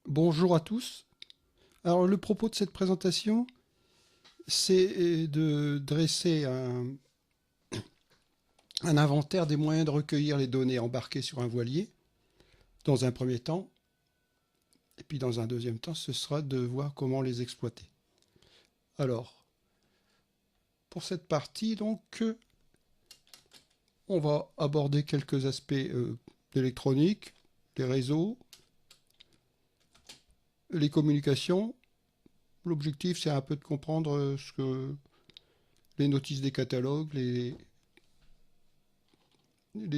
Bonjour à tous. Alors le propos de cette présentation, c'est de dresser un inventaire des moyens de recueillir les données embarquées sur un voilier, dans un premier temps, et puis dans un deuxième temps, ce sera de voir comment les exploiter. Alors, pour cette partie, donc, on va aborder quelques aspects d'électronique, les réseaux, les communications. L'objectif, c'est un peu de comprendre ce que les notices des catalogues, les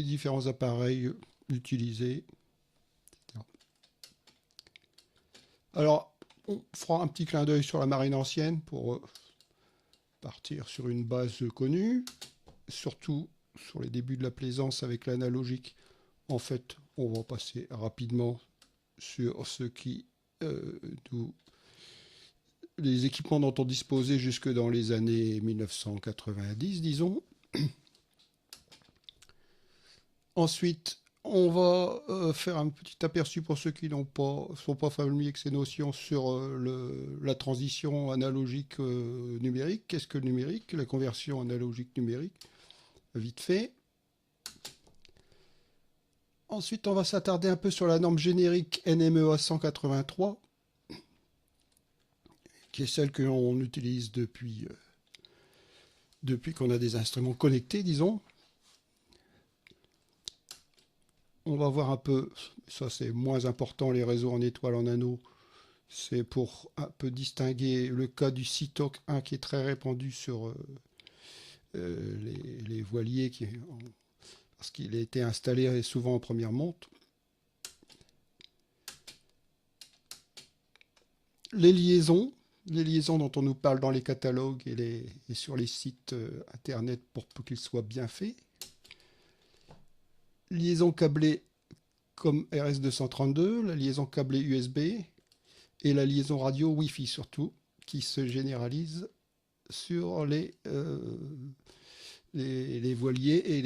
différents appareils utilisés. Alors, on fera un petit clin d'œil sur la marine ancienne pour partir sur une base connue, surtout sur les débuts de la plaisance avec l'analogique. En fait, on va passer rapidement sur les équipements dont on disposait jusque dans les années 1990, disons. Ensuite, on va faire un petit aperçu pour ceux qui sont pas familiers avec ces notions sur la transition analogique numérique. Qu'est-ce que le numérique? La conversion analogique numérique, vite fait. Ensuite, on va s'attarder un peu sur la norme générique NMEA 183, qui est celle que l'on utilise depuis qu'on a des instruments connectés, disons. On va voir un peu, ça c'est moins important, les réseaux en étoile en anneau. C'est pour un peu distinguer le cas du CITOC 1 qui est très répandu sur les voiliers parce qu'il a été installé souvent en première monte. Les liaisons dont on nous parle dans les catalogues et sur les sites internet pour qu'ils soient bien faits. Liaison câblée comme RS232, la liaison câblée USB et la liaison radio Wi-Fi surtout, qui se généralise sur les voiliers et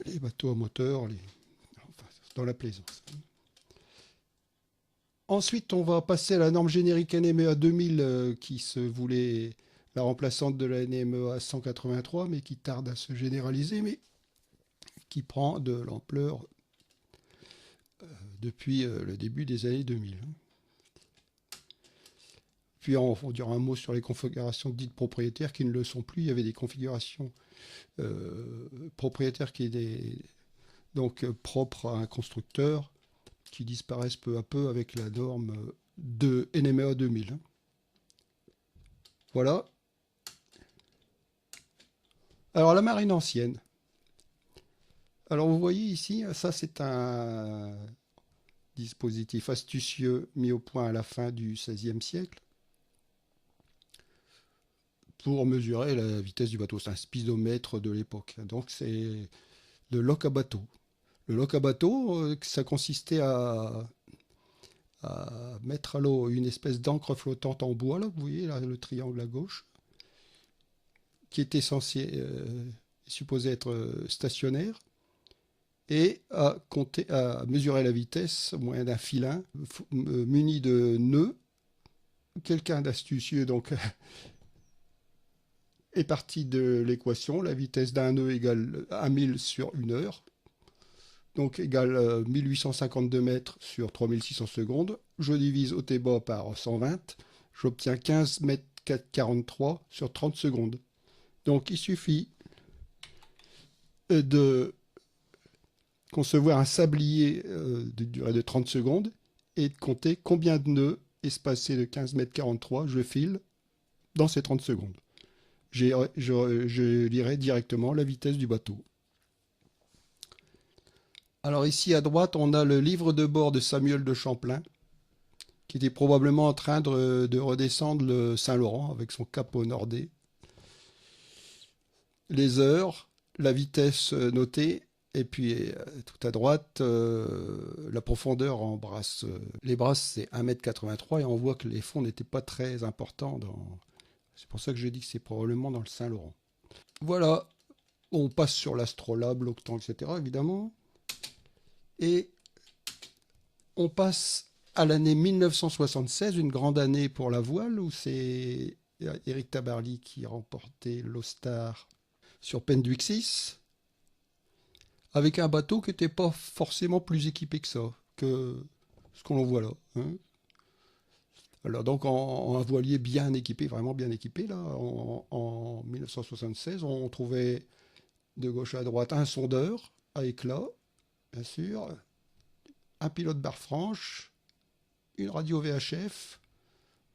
les bateaux à moteur, dans la plaisance. Ensuite, on va passer à la norme générique NMEA 2000 qui se voulait la remplaçante de la NMEA 183, mais qui tarde à se généraliser, mais qui prend de l'ampleur depuis le début des années 2000. Puis on dira un mot sur les configurations dites propriétaires qui ne le sont plus. Il y avait des configurations propriétaires qui étaient donc propres à un constructeur qui disparaissent peu à peu avec la norme de NMEA 2000. Voilà. Alors la marine ancienne. Alors vous voyez ici, ça c'est un dispositif astucieux mis au point à la fin du XVIe siècle pour mesurer la vitesse du bateau. C'est un speedomètre de l'époque. Donc c'est le lock à bateau. Le lock à bateau, ça consistait à mettre à l'eau une espèce d'encre flottante en bois, là, vous voyez là, le triangle à gauche, qui était supposé être stationnaire, et à mesurer la vitesse au moyen d'un filin muni de nœuds. Quelqu'un d'astucieux donc est parti de l'équation, la vitesse d'un nœud égale 1000 sur 1 heure, donc égale 1852 mètres sur 3600 secondes. Je divise au T-bas par 120, j'obtiens 15 mètres 43 sur 30 secondes. Donc il suffit de concevoir un sablier de durée de 30 secondes et de compter combien de nœuds espacés de 15 mètres 43 je file dans ces 30 secondes. Je lirai directement la vitesse du bateau. Alors ici à droite, on a le livre de bord de Samuel de Champlain, qui était probablement en train de redescendre le Saint-Laurent avec son capot nordé. Les heures, la vitesse notée, et puis tout à droite, la profondeur en brasse. Les brasses, c'est 1,83 m et on voit que les fonds n'étaient pas très importants. C'est pour ça que je dis que c'est probablement dans le Saint-Laurent. Voilà, on passe sur l'astrolabe, l'octant, etc. évidemment. Et On passe à l'année 1976, une grande année pour la voile, où c'est Éric Tabarly qui remportait l'Ostar sur Penduic 6, avec un bateau qui n'était pas forcément plus équipé que ça, que ce qu'on voit là, hein. Alors donc en un voilier bien équipé, vraiment bien équipé, là, en 1976, on trouvait de gauche à droite un sondeur à éclat, bien sûr, un pilote barre franche, une radio VHF,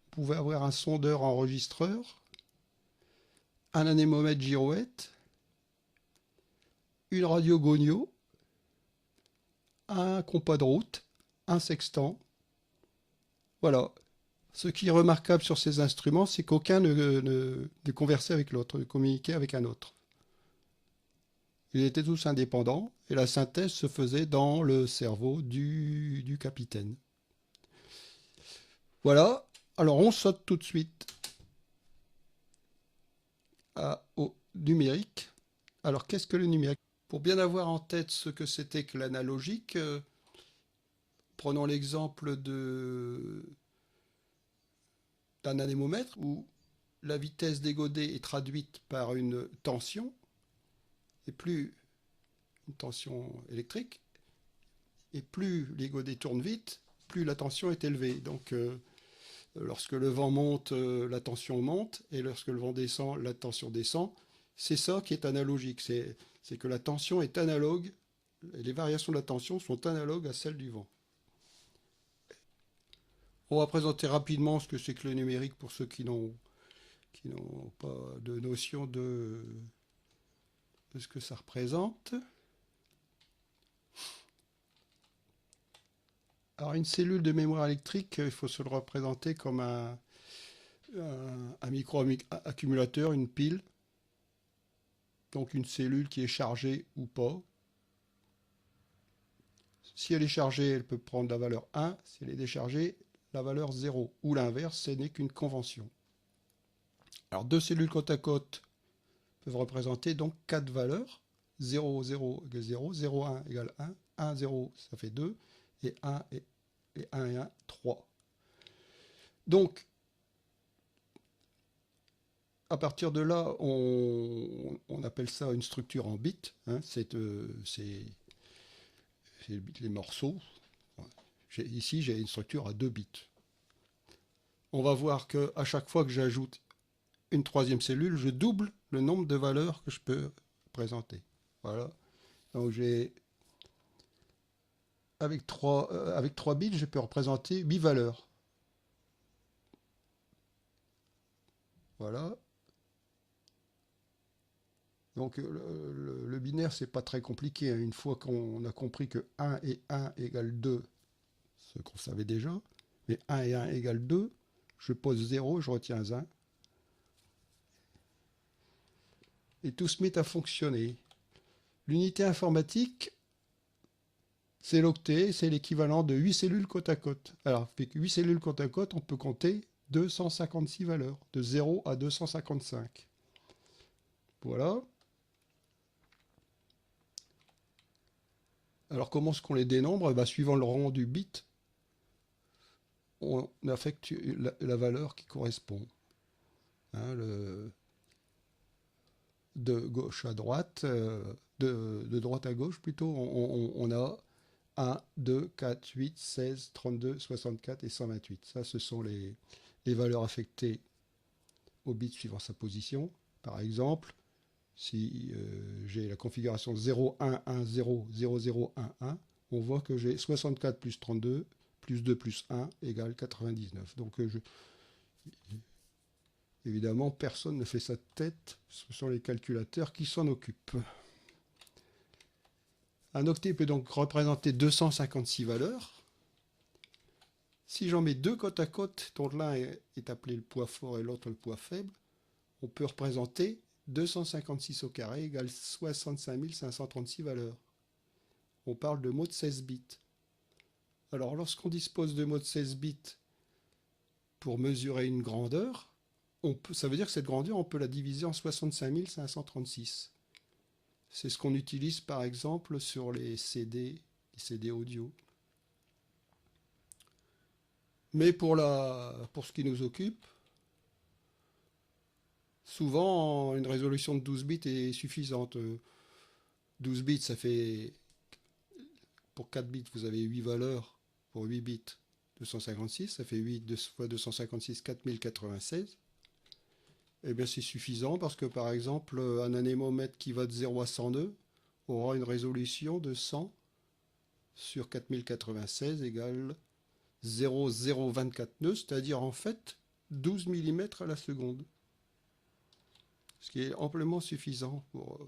on pouvait avoir un sondeur enregistreur, un anémomètre girouette, une radio Gonio, un compas de route, un sextant. Voilà. Ce qui est remarquable sur ces instruments, c'est qu'aucun ne conversait avec l'autre, ne communiquait avec un autre. Ils étaient tous indépendants et la synthèse se faisait dans le cerveau du capitaine. Voilà. Alors on saute tout de suite au numérique. Alors qu'est-ce que le numérique? Pour bien avoir en tête ce que c'était que l'analogique, prenons l'exemple d'un anémomètre où la vitesse des godets est traduite par une tension, et plus une tension électrique, et plus les godets tournent vite, plus la tension est élevée. Donc lorsque le vent monte, la tension monte, et lorsque le vent descend, la tension descend. C'est ça qui est analogique, c'est que la tension est analogue, les variations de la tension sont analogues à celles du vent. On va présenter rapidement ce que c'est que le numérique pour ceux qui n'ont pas de notion de ce que ça représente. Alors une cellule de mémoire électrique, il faut se le représenter comme un micro-accumulateur, une pile. Donc une cellule qui est chargée ou pas. Si elle est chargée, elle peut prendre la valeur 1. Si elle est déchargée, la valeur 0. Ou l'inverse, ce n'est qu'une convention. Alors deux cellules côte à côte peuvent représenter donc 4 valeurs. 0, 0 égale 0, 0, 1 égale 1, 1, 0 ça fait 2, et 1 et 1, 3. Donc, à partir de là, on appelle ça une structure en bits, hein, c'est les morceaux. Ici, j'ai une structure à 2 bits. On va voir qu'à chaque fois que j'ajoute une troisième cellule, je double le nombre de valeurs que je peux présenter. Voilà. Donc avec 3 bits, je peux représenter 8 valeurs. Voilà. Donc le binaire, c'est pas très compliqué, hein. Une fois qu'on a compris que 1 et 1 égale 2, ce qu'on savait déjà, mais 1 et 1 égale 2, je pose 0, je retiens 1. Et tout se met à fonctionner. L'unité informatique, c'est l'octet, c'est l'équivalent de 8 cellules côte à côte. Alors, avec 8 cellules côte à côte, on peut compter 256 valeurs, de 0 à 255. Voilà. Alors, comment est-ce qu'on les dénombre? Suivant le rang du bit, on affecte la valeur qui correspond. Hein, de gauche à droite, de droite à gauche plutôt, on a 1, 2, 4, 8, 16, 32, 64 et 128. Ça, ce sont les valeurs affectées au bit suivant sa position. Par exemple, si j'ai la configuration 0, 1, 1, 0, 0, 0, 1, 1, on voit que j'ai 64 plus 32 plus 2 plus 1 égale 99. Donc, évidemment, personne ne fait ça de tête. Ce sont les calculateurs qui s'en occupent. Un octet peut donc représenter 256 valeurs. Si j'en mets deux côte à côte, dont l'un est appelé le poids fort et l'autre le poids faible, on peut représenter 256 au carré égale 65 536 valeurs. On parle de mots de 16 bits. Alors lorsqu'on dispose de mots de 16 bits pour mesurer une grandeur, ça veut dire que cette grandeur, on peut la diviser en 65 536. C'est ce qu'on utilise par exemple sur les CD audio. Mais pour ce qui nous occupe, souvent une résolution de 12 bits est suffisante. 12 bits, ça fait, pour 4 bits, vous avez 8 valeurs. Pour 8 bits, 256, ça fait 8 fois 256, 4096. Eh bien, c'est suffisant parce que, par exemple, un anémomètre qui va de 0 à 102 aura une résolution de 100 sur 4096 égale 0,024 nœuds, c'est-à-dire en fait 12 mm à la seconde. Ce qui est amplement suffisant pour...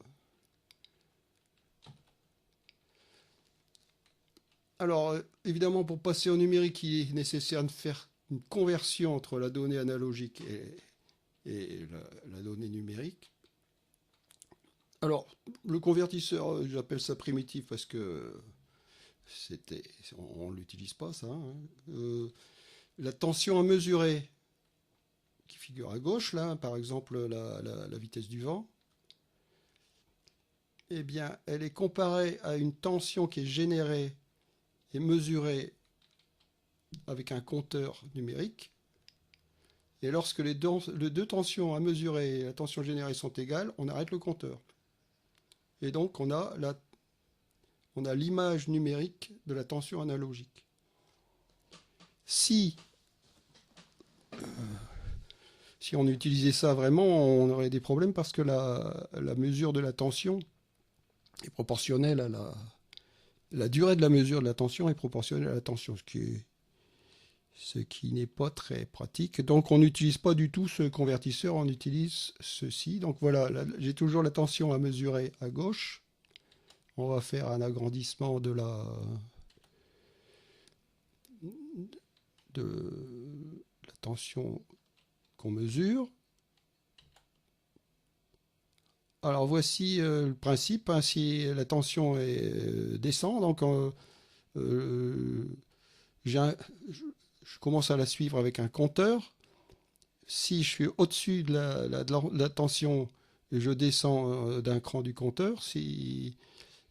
Alors, évidemment, pour passer au numérique, il est nécessaire de faire une conversion entre la donnée analogique et la donnée numérique. Alors, le convertisseur, j'appelle ça primitif parce que on ne l'utilise pas, ça. La tension à mesurer, qui figure à gauche, là, par exemple la vitesse du vent, eh bien, elle est comparée à une tension qui est générée et mesurée avec un compteur numérique. Et lorsque les deux tensions à mesurer et la tension générée sont égales, on arrête le compteur. Et donc, on a l'image numérique de la tension analogique. Si on utilisait ça vraiment, on aurait des problèmes parce que la mesure de la tension est proportionnelle à la durée de la mesure de la tension est proportionnelle à la tension, ce qui n'est pas très pratique. Donc on n'utilise pas du tout ce convertisseur, on utilise ceci. Donc voilà, j'ai toujours la tension à mesurer à gauche. On va faire un agrandissement de la tension qu'on mesure. Alors voici le principe, hein, si la tension descend, donc je commence à la suivre avec un compteur. Si je suis au-dessus de la tension, je descends d'un cran du compteur.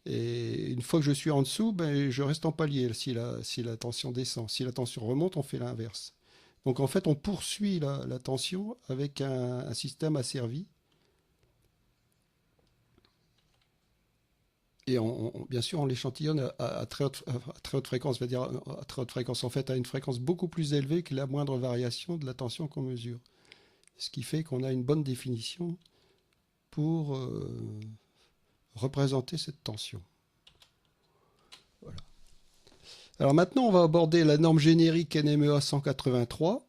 Et une fois que je suis en dessous, ben, je reste en palier si la tension descend. Si la tension remonte, on fait l'inverse. Donc en fait, on poursuit la tension avec un système asservi. Et bien sûr, on l'échantillonne à très haute fréquence, c'est-à-dire à très haute fréquence, en fait, à une fréquence beaucoup plus élevée que la moindre variation de la tension qu'on mesure. Ce qui fait qu'on a une bonne définition pour représenter cette tension. Voilà. Alors maintenant, on va aborder la norme générique NMEA 183.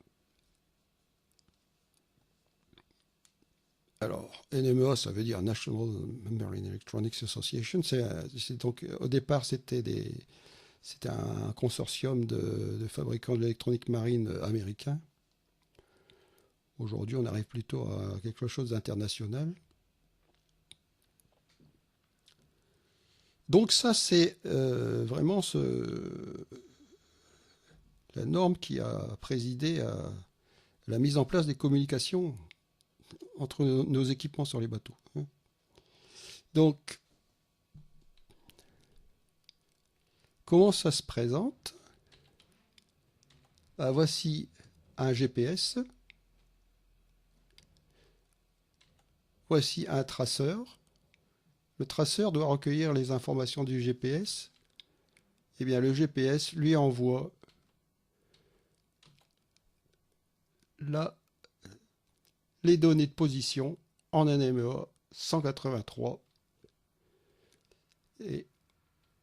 Alors, NMEA, ça veut dire National Marine Electronics Association. Donc, au départ, c'était un consortium de fabricants de l'électronique marine américains. Aujourd'hui, on arrive plutôt à quelque chose d'international. Donc ça, c'est vraiment la norme qui a présidé à la mise en place des communications entre nos équipements sur les bateaux. Donc, comment ça se présente? Voici un GPS. Voici un traceur. Le traceur doit recueillir les informations du GPS. Eh bien, le GPS lui envoie les données de position en NMEA 183. Et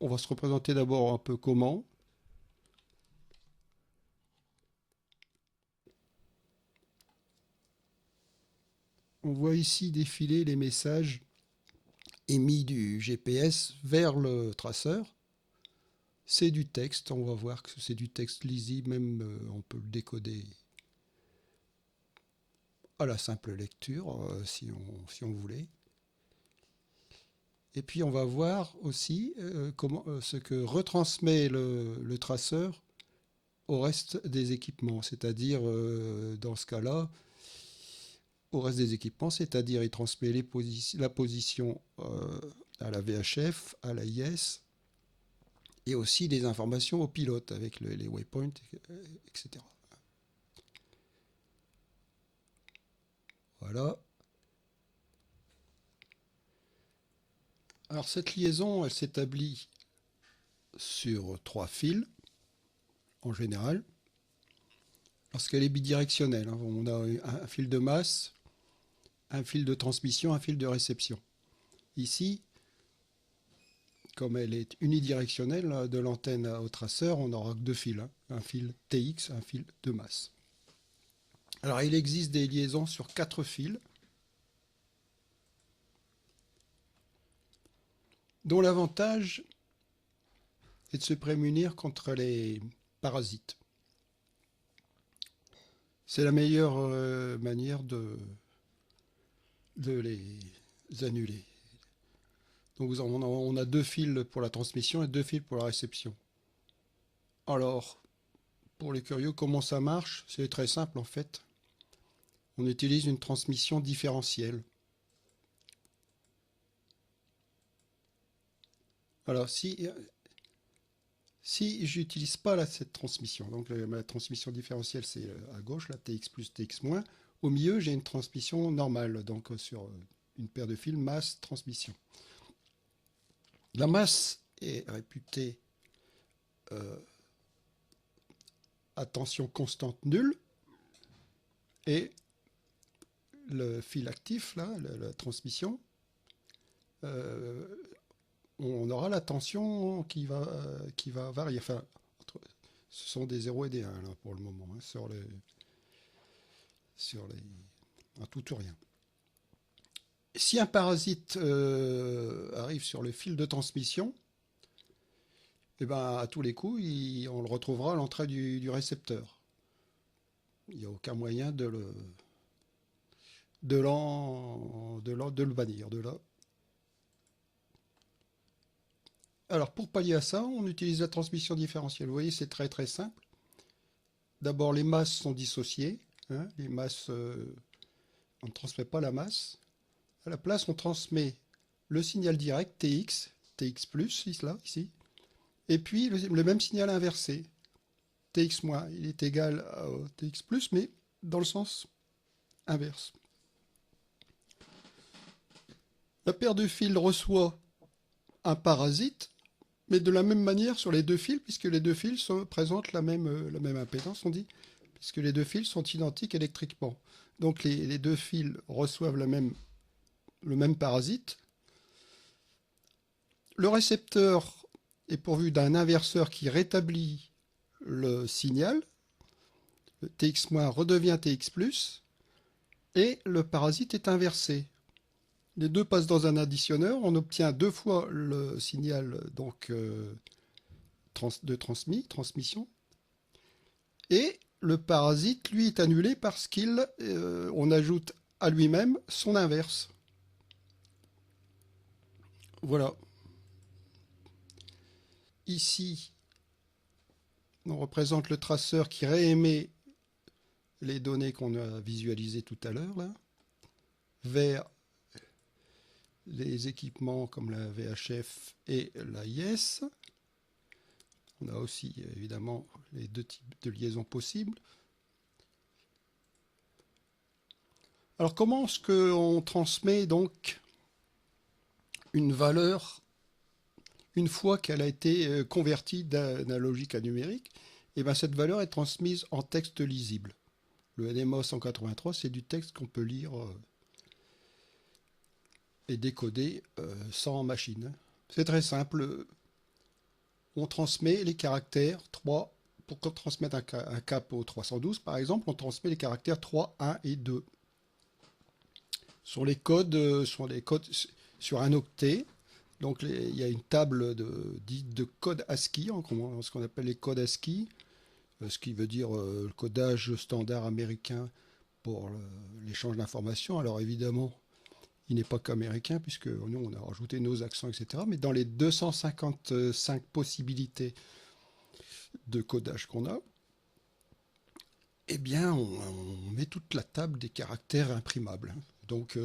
on va se représenter d'abord un peu comment. On voit ici défiler les messages émis du GPS vers le traceur. C'est du texte, on va voir que c'est du texte lisible, même on peut le décoder à la simple lecture si on voulait. Et puis on va voir aussi ce que retransmet le traceur au reste des équipements, c'est-à-dire dans ce cas-là, au reste des équipements, c'est-à-dire il transmet la position à la VHF, à la IS, et aussi des informations au pilote avec les waypoints, etc. Voilà. Alors cette liaison, elle s'établit sur 3 fils en général, lorsqu'elle est bidirectionnelle, hein. On a un fil de masse, un fil de transmission, un fil de réception. Ici, comme elle est unidirectionnelle, de l'antenne au traceur, on n'aura que 2 fils, hein. Un fil TX, un fil de masse. Alors il existe des liaisons sur 4 fils, dont l'avantage est de se prémunir contre les parasites. C'est la meilleure manière de les annuler. Donc on a 2 fils pour la transmission et 2 fils pour la réception. Alors, pour les curieux, comment ça marche? C'est très simple en fait. On utilise une transmission différentielle. Alors, si j'utilise pas cette transmission, donc la transmission différentielle c'est à gauche, là, TX plus, TX moins, au milieu j'ai une transmission normale, donc sur une paire de fils, masse, transmission. La masse est réputée à tension constante nulle, et le fil actif, là, la transmission, on aura la tension qui va varier. Enfin, ce sont des 0 et des 1 là, pour le moment, hein, sur les un tout ou rien. Si un parasite arrive sur le fil de transmission, eh ben, à tous les coups, on le retrouvera à l'entrée du récepteur. Il n'y a aucun moyen de le bannir de là. Alors pour pallier à ça, on utilise la transmission différentielle. Vous voyez, c'est très très simple. D'abord, les masses sont dissociées, hein. Les masses, on ne transmet pas la masse. À la place, on transmet le signal direct TX, TX+, là, ici, et puis le même signal inversé, TX-, il est égal à TX+, mais dans le sens inverse. La paire de fils reçoit un parasite, mais de la même manière sur les 2 fils, puisque les 2 fils présentent la même impédance, on dit, puisque les 2 fils sont identiques électriquement. Donc les 2 fils reçoivent le même parasite. Le récepteur est pourvu d'un inverseur qui rétablit le signal. Le TX- redevient TX+, et le parasite est inversé. Les deux passent dans un additionneur, on obtient 2 fois le signal donc, de transmission, et le parasite, lui, est annulé parce qu'on ajoute à lui-même son inverse. Voilà. Ici, on représente le traceur qui réémet les données qu'on a visualisées tout à l'heure, là, vers les équipements comme la VHF et l'AIS. On a aussi évidemment les 2 types de liaisons possibles. Alors comment est-ce qu'on transmet donc une valeur une fois qu'elle a été convertie d'analogique à numérique? Et bien cette valeur est transmise en texte lisible. Le NMO 183, c'est du texte qu'on peut lire et décoder sans machine. C'est très simple. On transmet les caractères 3. Pour transmettre un cap au 312, par exemple, on transmet les caractères 3, 1 et 2. Sur les codes sur un octet. Donc il y a une table de code ASCII, ce qu'on appelle les codes ASCII, ce qui veut dire le codage standard américain pour l'échange d'informations. Alors évidemment, il n'est pas qu'américain, puisque nous, on a rajouté nos accents, etc. Mais dans les 255 possibilités de codage qu'on a, eh bien, on met toute la table des caractères imprimables. Donc,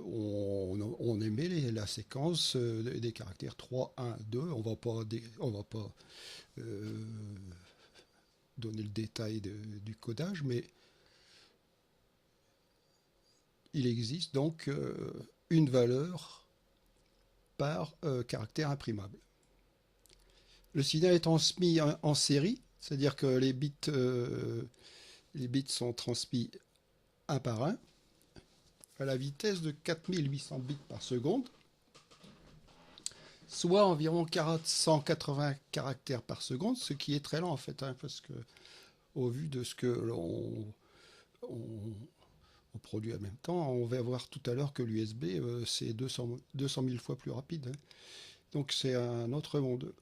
on émet la séquence des caractères 3, 1, 2. On va pas donner le détail du codage, mais il existe donc une valeur par caractère imprimable. Le signal est transmis en série, c'est-à-dire que les bits sont transmis un par un à la vitesse de 4800 bits par seconde, soit environ 180 caractères par seconde, ce qui est très lent en fait, hein, parce que au vu de ce que on produit en même temps, on va voir tout à l'heure que l'USB c'est 200 000 fois plus rapide, hein. Donc c'est un autre monde.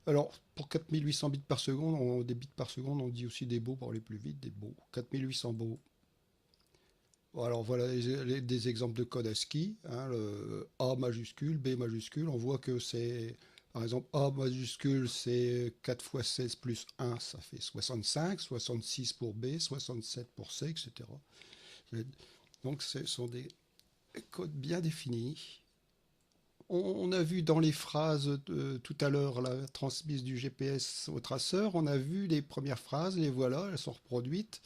Alors pour 4800 bits par seconde, des bits par seconde, on dit aussi des baux pour aller plus vite, des baux, 4800 baux. Alors voilà des exemples de code ASCII, hein, le A majuscule, B majuscule, on voit que c'est, par exemple, A majuscule c'est 4 fois 16 plus 1, ça fait 65, 66 pour B, 67 pour C, etc. Donc ce sont des codes bien définis. On a vu dans les phrases tout à l'heure la transmise du GPS au traceur, on a vu les premières phrases, les voilà, elles sont reproduites.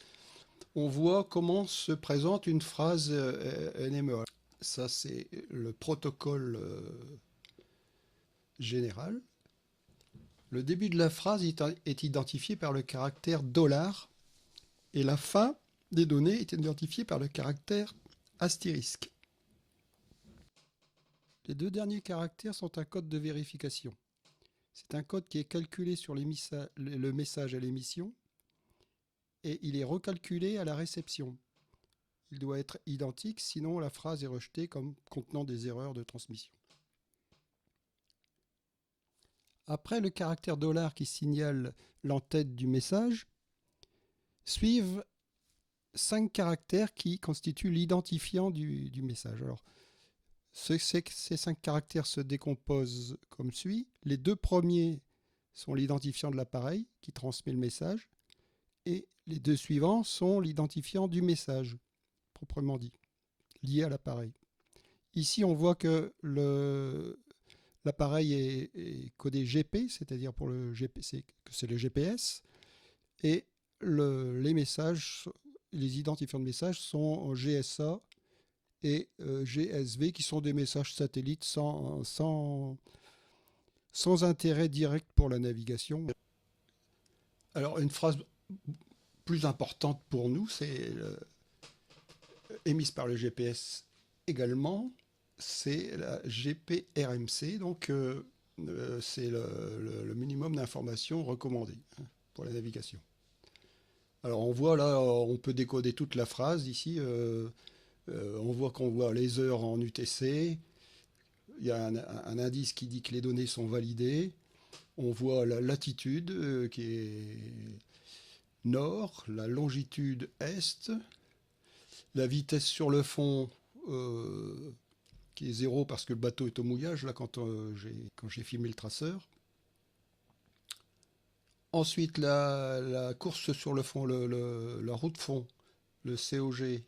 On voit comment se présente une phrase NMEA. Ça, c'est le protocole général. Le début de la phrase est identifié par le caractère $, et la fin des données est identifiée par le caractère astérisque. Les deux derniers caractères sont un code de vérification. C'est un code qui est calculé sur le message à l'émission et il est recalculé à la réception. Il doit être identique, sinon la phrase est rejetée comme contenant des erreurs de transmission. Après le caractère $ qui signale l'entête du message, suivent 5 caractères qui constituent l'identifiant du message. Alors, ces 5 caractères se décomposent comme suit. Les deux premiers sont l'identifiant de l'appareil qui transmet le message et les deux suivants sont l'identifiant du message, proprement dit, lié à l'appareil. Ici, on voit que l'appareil est codé GP, c'est-à-dire pour le GP, que c'est le GPS, et les messages, les identifiants de messages sont GSA et GSV, qui sont des messages satellites sans intérêt direct pour la navigation. Alors, une phrase plus importante pour nous, c'est émise par le GPS également, c'est la GPRMC, donc c'est le minimum d'informations recommandé, hein, pour la navigation. Alors on voit là, on peut décoder toute la phrase ici, on voit les heures en UTC, il y a un indice qui dit que les données sont validées, on voit la latitude qui est nord, la longitude est, la vitesse sur le fond qui est 0 parce que le bateau est au mouillage, là quand j'ai filmé le traceur. Ensuite, la course sur le fond, la route fond, le COG,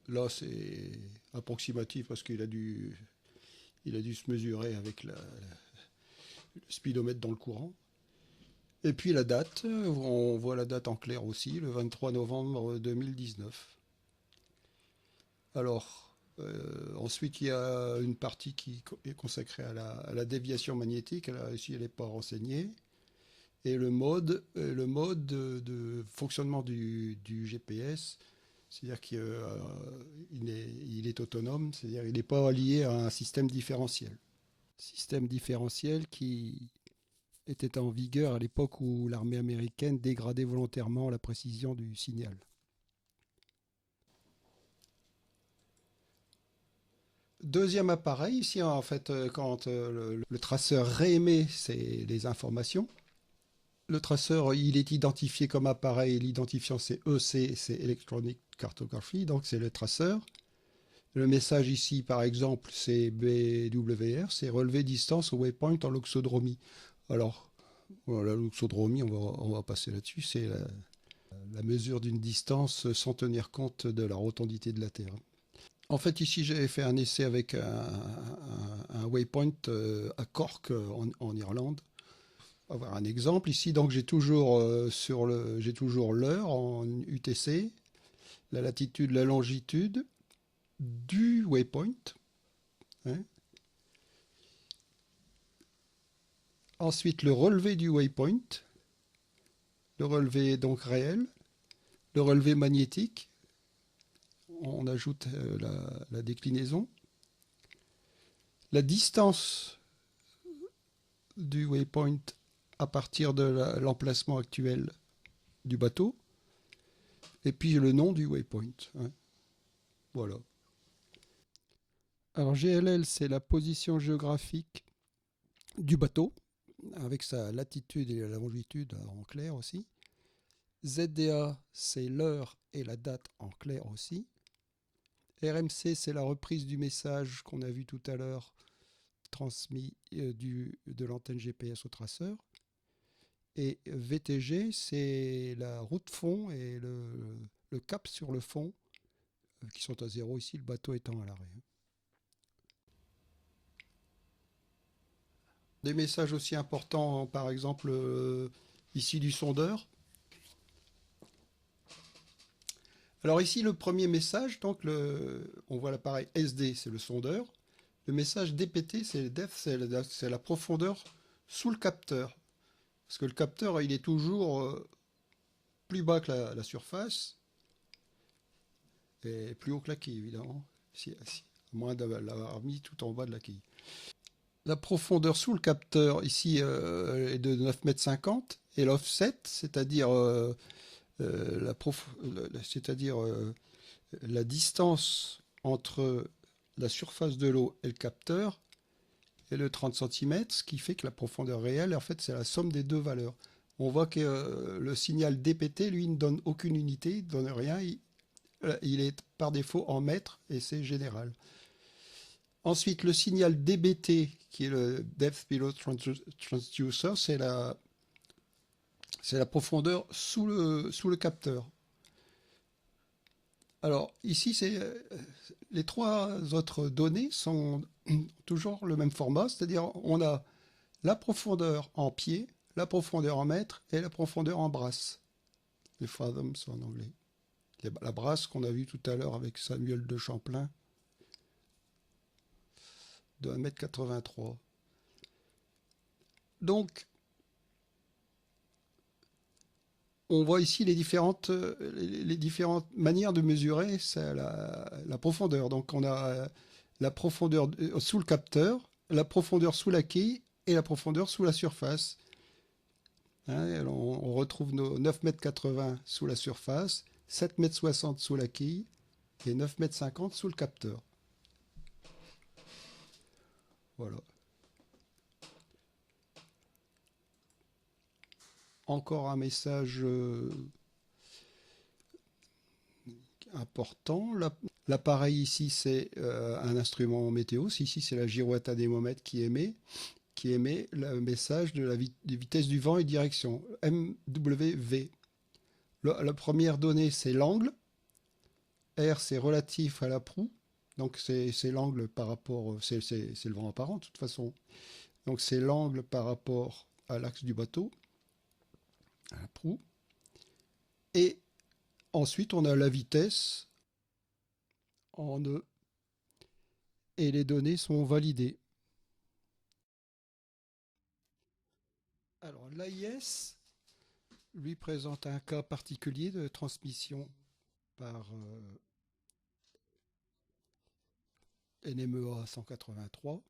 là c'est approximatif parce qu'il a dû se mesurer avec le speedomètre dans le courant. Et puis la date, on voit la date en clair aussi, le 23 novembre 2019. Alors, ensuite, il y a une partie qui est consacrée à la déviation magnétique. Là, ici, elle n'est pas renseignée. Et le mode de fonctionnement du GPS, c'est-à-dire qu'il est autonome, c'est-à-dire qu'il n'est pas lié à un système différentiel. Système différentiel qui était en vigueur à l'époque où l'armée américaine dégradait volontairement la précision du signal. Deuxième appareil, ici en fait, quand le traceur réémet les informations, le traceur il est identifié comme appareil, l'identifiant c'est EC, c'est Electronic Cartography, donc c'est le traceur. Le message ici par exemple c'est BWR, c'est relevé distance au waypoint en loxodromie. Alors, voilà, la loxodromie, on va passer là-dessus, c'est la mesure d'une distance sans tenir compte de la rotondité de la Terre. En fait, ici, j'ai fait un essai avec un waypoint à Cork, en Irlande. On va voir un exemple ici. Donc, j'ai toujours l'heure en UTC, la latitude, la longitude. du waypoint. Hein. Ensuite, le relevé du waypoint. Le relevé donc réel. Le relevé magnétique. On ajoute la déclinaison. La distance du waypoint à partir de l'emplacement actuel du bateau. Et puis le nom du waypoint. Hein. Voilà. Alors GLL, c'est la position géographique du bateau, avec sa latitude et la longitude en clair aussi. ZDA, c'est l'heure et la date en clair aussi. RMC, c'est la reprise du message qu'on a vu tout à l'heure, transmis de l'antenne GPS au traceur. Et VTG, c'est la route fond et le cap sur le fond, qui sont à zéro ici, le bateau étant à l'arrêt. Des messages aussi importants, par exemple, ici du sondeur. Alors ici, le premier message, donc on voit l'appareil SD, c'est le sondeur. Le message DPT, c'est le depth, c'est la profondeur sous le capteur. Parce que le capteur, il est toujours plus bas que la surface et plus haut que la quille, évidemment. À moins de l'avoir mis tout en bas de la quille. La profondeur sous le capteur, ici, est de 9,50 m. Et l'offset, c'est-à-dire la distance entre la surface de l'eau et le capteur est de 30 cm, ce qui fait que la profondeur réelle, en fait, c'est la somme des deux valeurs. On voit que le signal DPT, lui, ne donne aucune unité, il ne donne rien, il est par défaut en mètres et c'est général. Ensuite, le signal DBT, qui est le Depth Below Transducer, c'est la profondeur sous le capteur. Alors, ici, les trois autres données sont toujours le même format, c'est-à-dire on a la profondeur en pied, la profondeur en mètres et la profondeur en brasse. Les fathoms en anglais. La brasse qu'on a vue tout à l'heure avec Samuel de Champlain de 1,83 m. Donc, on voit ici les différentes manières de mesurer la profondeur. Donc, on a la profondeur sous le capteur, la profondeur sous la quille et la profondeur sous la surface. Hein, on retrouve nos 9,80 m sous la surface, 7,60 m sous la quille et 9,50 m sous le capteur. Voilà. Encore un message important. L'appareil ici, c'est un instrument météo. Ici, c'est la girouette anémomètre qui émet le message de des vitesses du vent et direction, MWV. La première donnée, c'est l'angle. R, c'est relatif à la proue. Donc, c'est l'angle par rapport... C'est le vent apparent, de toute façon. Donc, c'est l'angle par rapport à l'axe du bateau, à la proue. Et ensuite, on a la vitesse en E. Et les données sont validées. Alors, l'AIS lui présente un cas particulier de transmission par NMEA 183.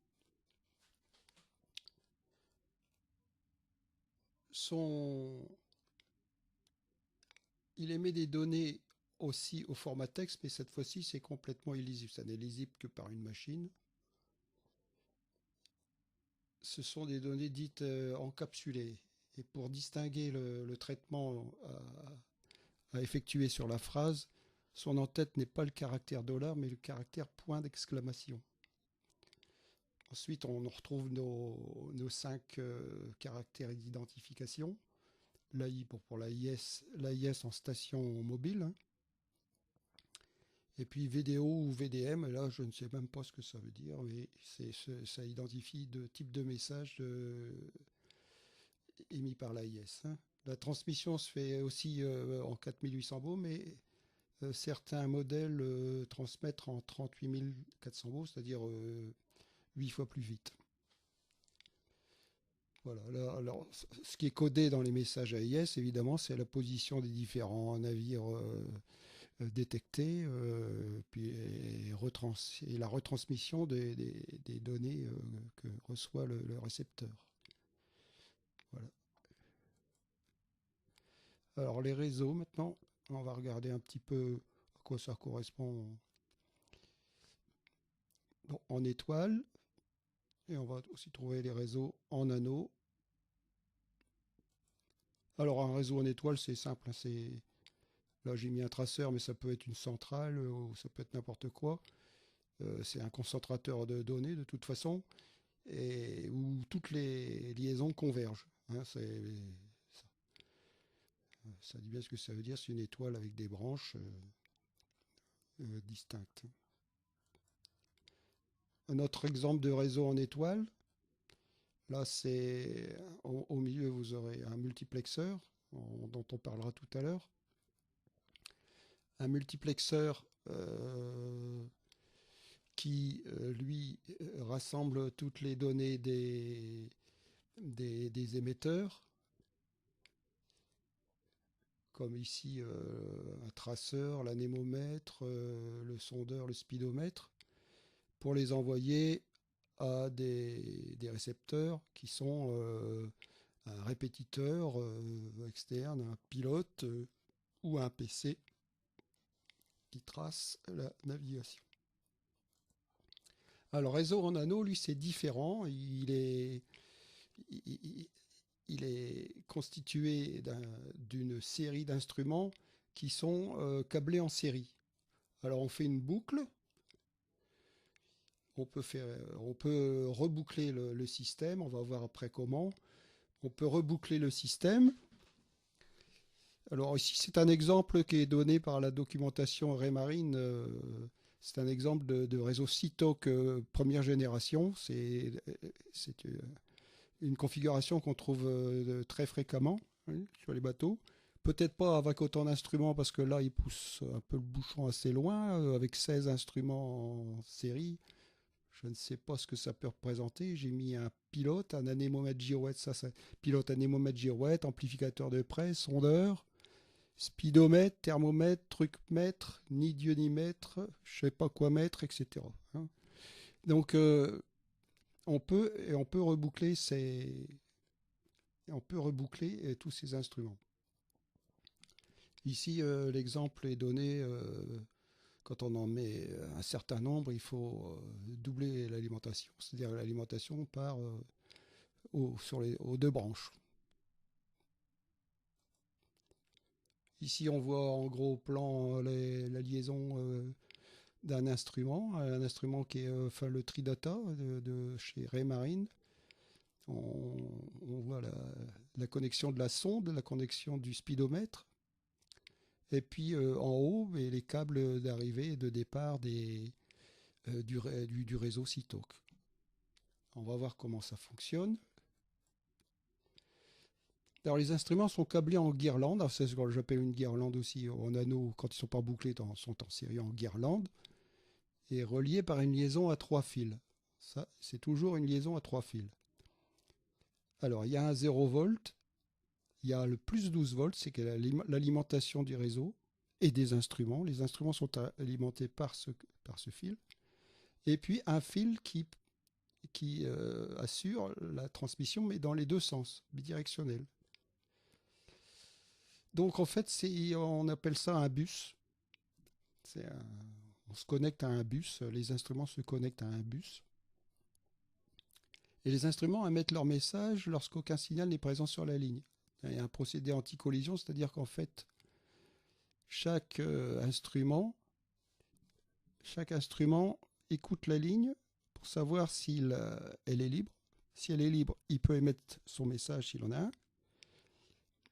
Il émet des données aussi au format texte, mais cette fois-ci, c'est complètement illisible. Ça n'est lisible que par une machine. Ce sont des données dites encapsulées. Et pour distinguer le traitement à effectuer sur la phrase, son en-tête n'est pas le caractère $, mais le caractère point d'exclamation. Ensuite, on retrouve nos 5 caractères d'identification. L'AI pour l'AIS en station mobile. Hein. Et puis VDO ou VDM, là je ne sais même pas ce que ça veut dire, mais ça identifie deux types de messages émis par l'AIS. Hein. La transmission se fait aussi en 4800 baumes, mais certains modèles transmettent en 38 400 baux, c'est-à-dire 8 fois plus vite. Voilà. Alors, ce qui est codé dans les messages AIS, évidemment, c'est la position des différents navires détectés, puis et la retransmission des données que reçoit le récepteur. Voilà. Alors les réseaux maintenant, on va regarder un petit peu à quoi ça correspond. Bon, en étoile, et on va aussi trouver les réseaux en anneaux. Alors un réseau en étoile, c'est simple, hein, là j'ai mis un traceur, mais ça peut être une centrale ou ça peut être n'importe quoi. C'est un concentrateur de données de toute façon, et où toutes les liaisons convergent, hein, ça dit bien ce que ça veut dire, c'est une étoile avec des branches distinctes. Un autre exemple de réseau en étoile, là c'est au milieu vous aurez un multiplexeur dont on parlera tout à l'heure. Un multiplexeur qui lui rassemble toutes les données des émetteurs, comme ici un traceur, l'anémomètre, le sondeur, le speedomètre, pour les envoyer à des récepteurs qui sont un répétiteur externe, un pilote ou un PC qui trace la navigation. Alors, réseau en anneau, lui, c'est différent. Il est constitué d'une série d'instruments qui sont câblés en série. Alors, on fait une boucle. On peut reboucler le système. On va voir après comment. On peut reboucler le système. Alors ici, c'est un exemple qui est donné par la documentation Raymarine. C'est un exemple de réseau CITOC première génération. C'est une configuration qu'on trouve très fréquemment, hein, sur les bateaux. Peut-être pas avec autant d'instruments parce que là, il pousse un peu le bouchon assez loin, avec 16 instruments en série. Je ne sais pas ce que ça peut représenter. J'ai mis un pilote, un anémomètre girouette, ça pilote anémomètre girouette, amplificateur de presse, sondeur, speedomètre, thermomètre, trucmètre, ni Dieu ni maître, je sais pas quoi mettre, etc. Hein. Donc on peut reboucler tous ces instruments. Ici, l'exemple est donné. Quand on en met un certain nombre, il faut doubler l'alimentation, c'est-à-dire l'alimentation part aux deux branches. Ici, on voit en gros plan la liaison d'un instrument, un instrument qui est le Tridata de chez Raymarine. On voit la connexion de la sonde, la connexion du speedomètre, et puis en haut, les câbles d'arrivée et de départ du réseau CITOC. On va voir comment ça fonctionne. Alors les instruments sont câblés en guirlande, c'est ce que j'appelle une guirlande aussi en anneau, quand ils ne sont pas bouclés, sont en série en guirlande, et reliés par une liaison à 3 fils. Ça, c'est toujours une liaison à 3 fils. Alors il y a un 0 volt, il y a le plus 12 volts, c'est l'alimentation du réseau et des instruments. Les instruments sont alimentés par ce fil. Et puis un fil qui assure la transmission, mais dans les deux sens, bidirectionnel. Donc en fait, on appelle ça un bus. On se connecte à un bus, les instruments se connectent à un bus. Et les instruments émettent leur message lorsqu'aucun signal n'est présent sur la ligne. Il y a un procédé anti-collision, c'est-à-dire qu'en fait, chaque instrument écoute la ligne pour savoir si elle est libre. Si elle est libre, il peut émettre son message s'il en a un.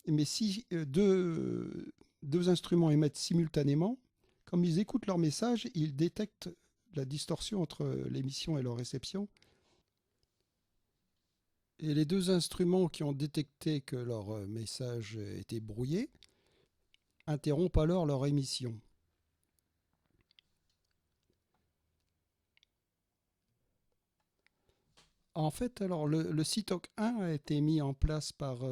Mais si deux instruments émettent simultanément, comme ils écoutent leur message, ils détectent la distorsion entre l'émission et leur réception. Et les deux instruments qui ont détecté que leur message était brouillé interrompent alors leur émission. En fait, alors le CITOC 1 a été mis en place par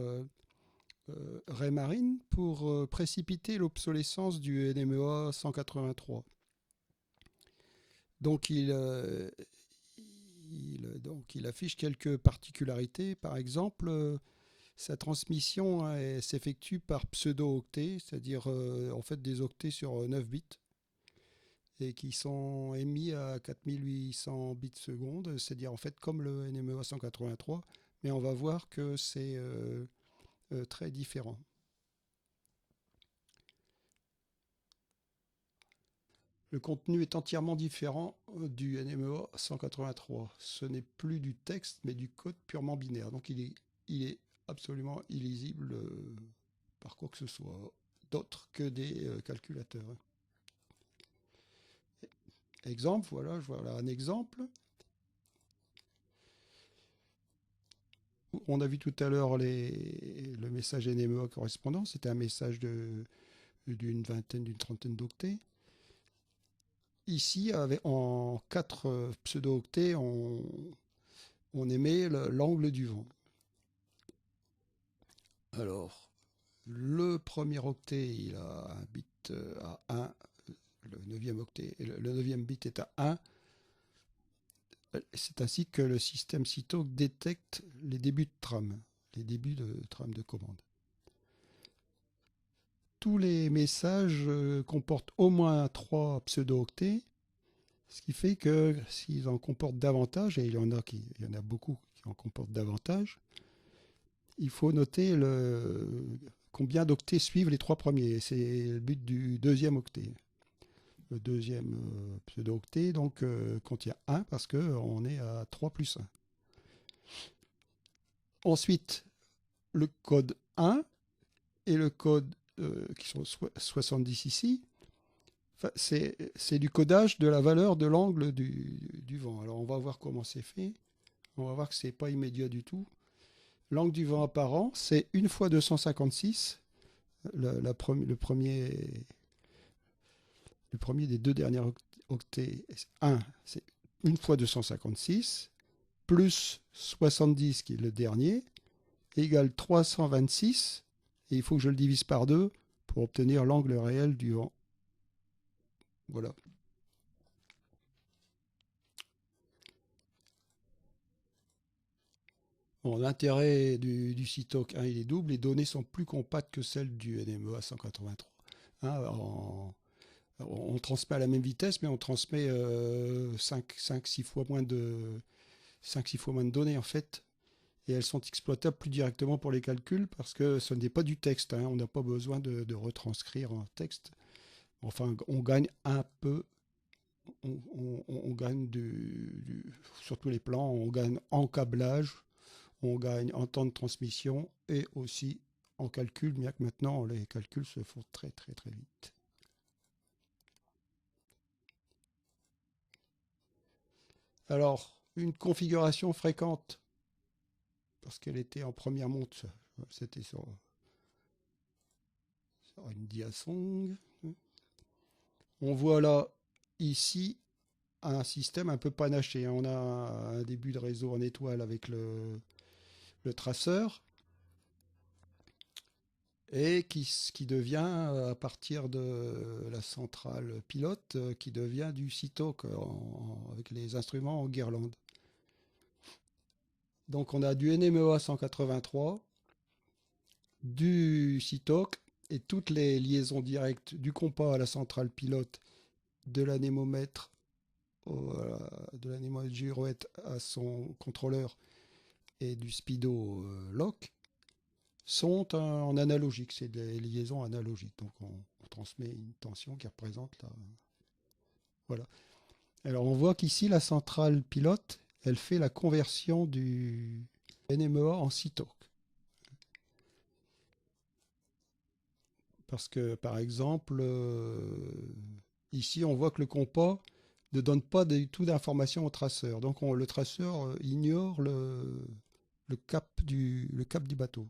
Raymarine pour précipiter l'obsolescence du NMEA 183. Donc il affiche quelques particularités. Par exemple, sa transmission s'effectue par pseudo-octets, c'est-à-dire en fait des octets sur 9 bits et qui sont émis à 4800 bits secondes, c'est-à-dire en fait comme le NMEA 183, mais on va voir que c'est très différent. Le contenu est entièrement différent du NMEA 183. Ce n'est plus du texte, mais du code purement binaire. Donc il est absolument illisible par quoi que ce soit d'autre que des calculateurs. Exemple, voilà un exemple. On a vu tout à l'heure le message NMEA correspondant. C'était un message d'une vingtaine, d'une trentaine d'octets. Ici, en 4 pseudo-octets, on émet l'angle du vent. Alors, le premier octet, il a un bit à 1. Le 9e octet, le 9e bit est à 1. C'est ainsi que le système CITOC détecte les débuts de trame, les débuts de trame de commande. Tous les messages comportent au moins 3 pseudo-octets, ce qui fait que s'ils en comportent davantage, et il y en a beaucoup qui en comportent davantage, il faut noter combien d'octets suivent les 3 premiers. C'est le but du deuxième octet. Le deuxième pseudo-octet donc, contient 1 parce qu'on est à 3 plus 1. Ensuite, le code 1 et le code qui sont 70 ici, c'est du codage de la valeur de l'angle du vent. Alors on va voir comment c'est fait. On va voir que ce n'est pas immédiat du tout. L'angle du vent apparent, c'est 1 fois 256. Le premier des 2 derniers octets, 1, c'est 1 fois 256, plus 70, qui est le dernier, égale 326, et il faut que je le divise par 2 pour obtenir l'angle réel du vent. Voilà. Bon, l'intérêt du CITOC 1, il est double. Les données sont plus compactes que celles du NMEA 183. On transmet à la même vitesse, mais on transmet 5-6 fois moins de 5-6 fois moins de données en fait. Et elles sont exploitables plus directement pour les calculs parce que ce n'est pas du texte. On n'a pas besoin de retranscrire en texte. Enfin, on gagne un peu. On gagne sur tous les plans. On gagne en câblage, on gagne en temps de transmission et aussi en calcul, bien que maintenant les calculs se font très très très vite. Alors, une configuration fréquente, parce qu'elle était en première monte, c'était sur une diasong. On voit là, ici, un système un peu panaché. On a un début de réseau en étoile avec le traceur, et qui devient, à partir de la centrale pilote, qui devient du CITOC avec les instruments en guirlande. Donc on a du NMEA 183, du CITOC, et toutes les liaisons directes du compas à la centrale pilote, de l'anémomètre gyroètre à son contrôleur et du speedo lock sont en analogique, c'est des liaisons analogiques. Donc on transmet une tension qui représente la... Voilà. Alors on voit qu'ici la centrale pilote, elle fait la conversion du NMEA en CITOC. Parce que par exemple, ici on voit que le compas ne donne pas du tout d'informations au traceur. Donc le traceur ignore le cap du bateau.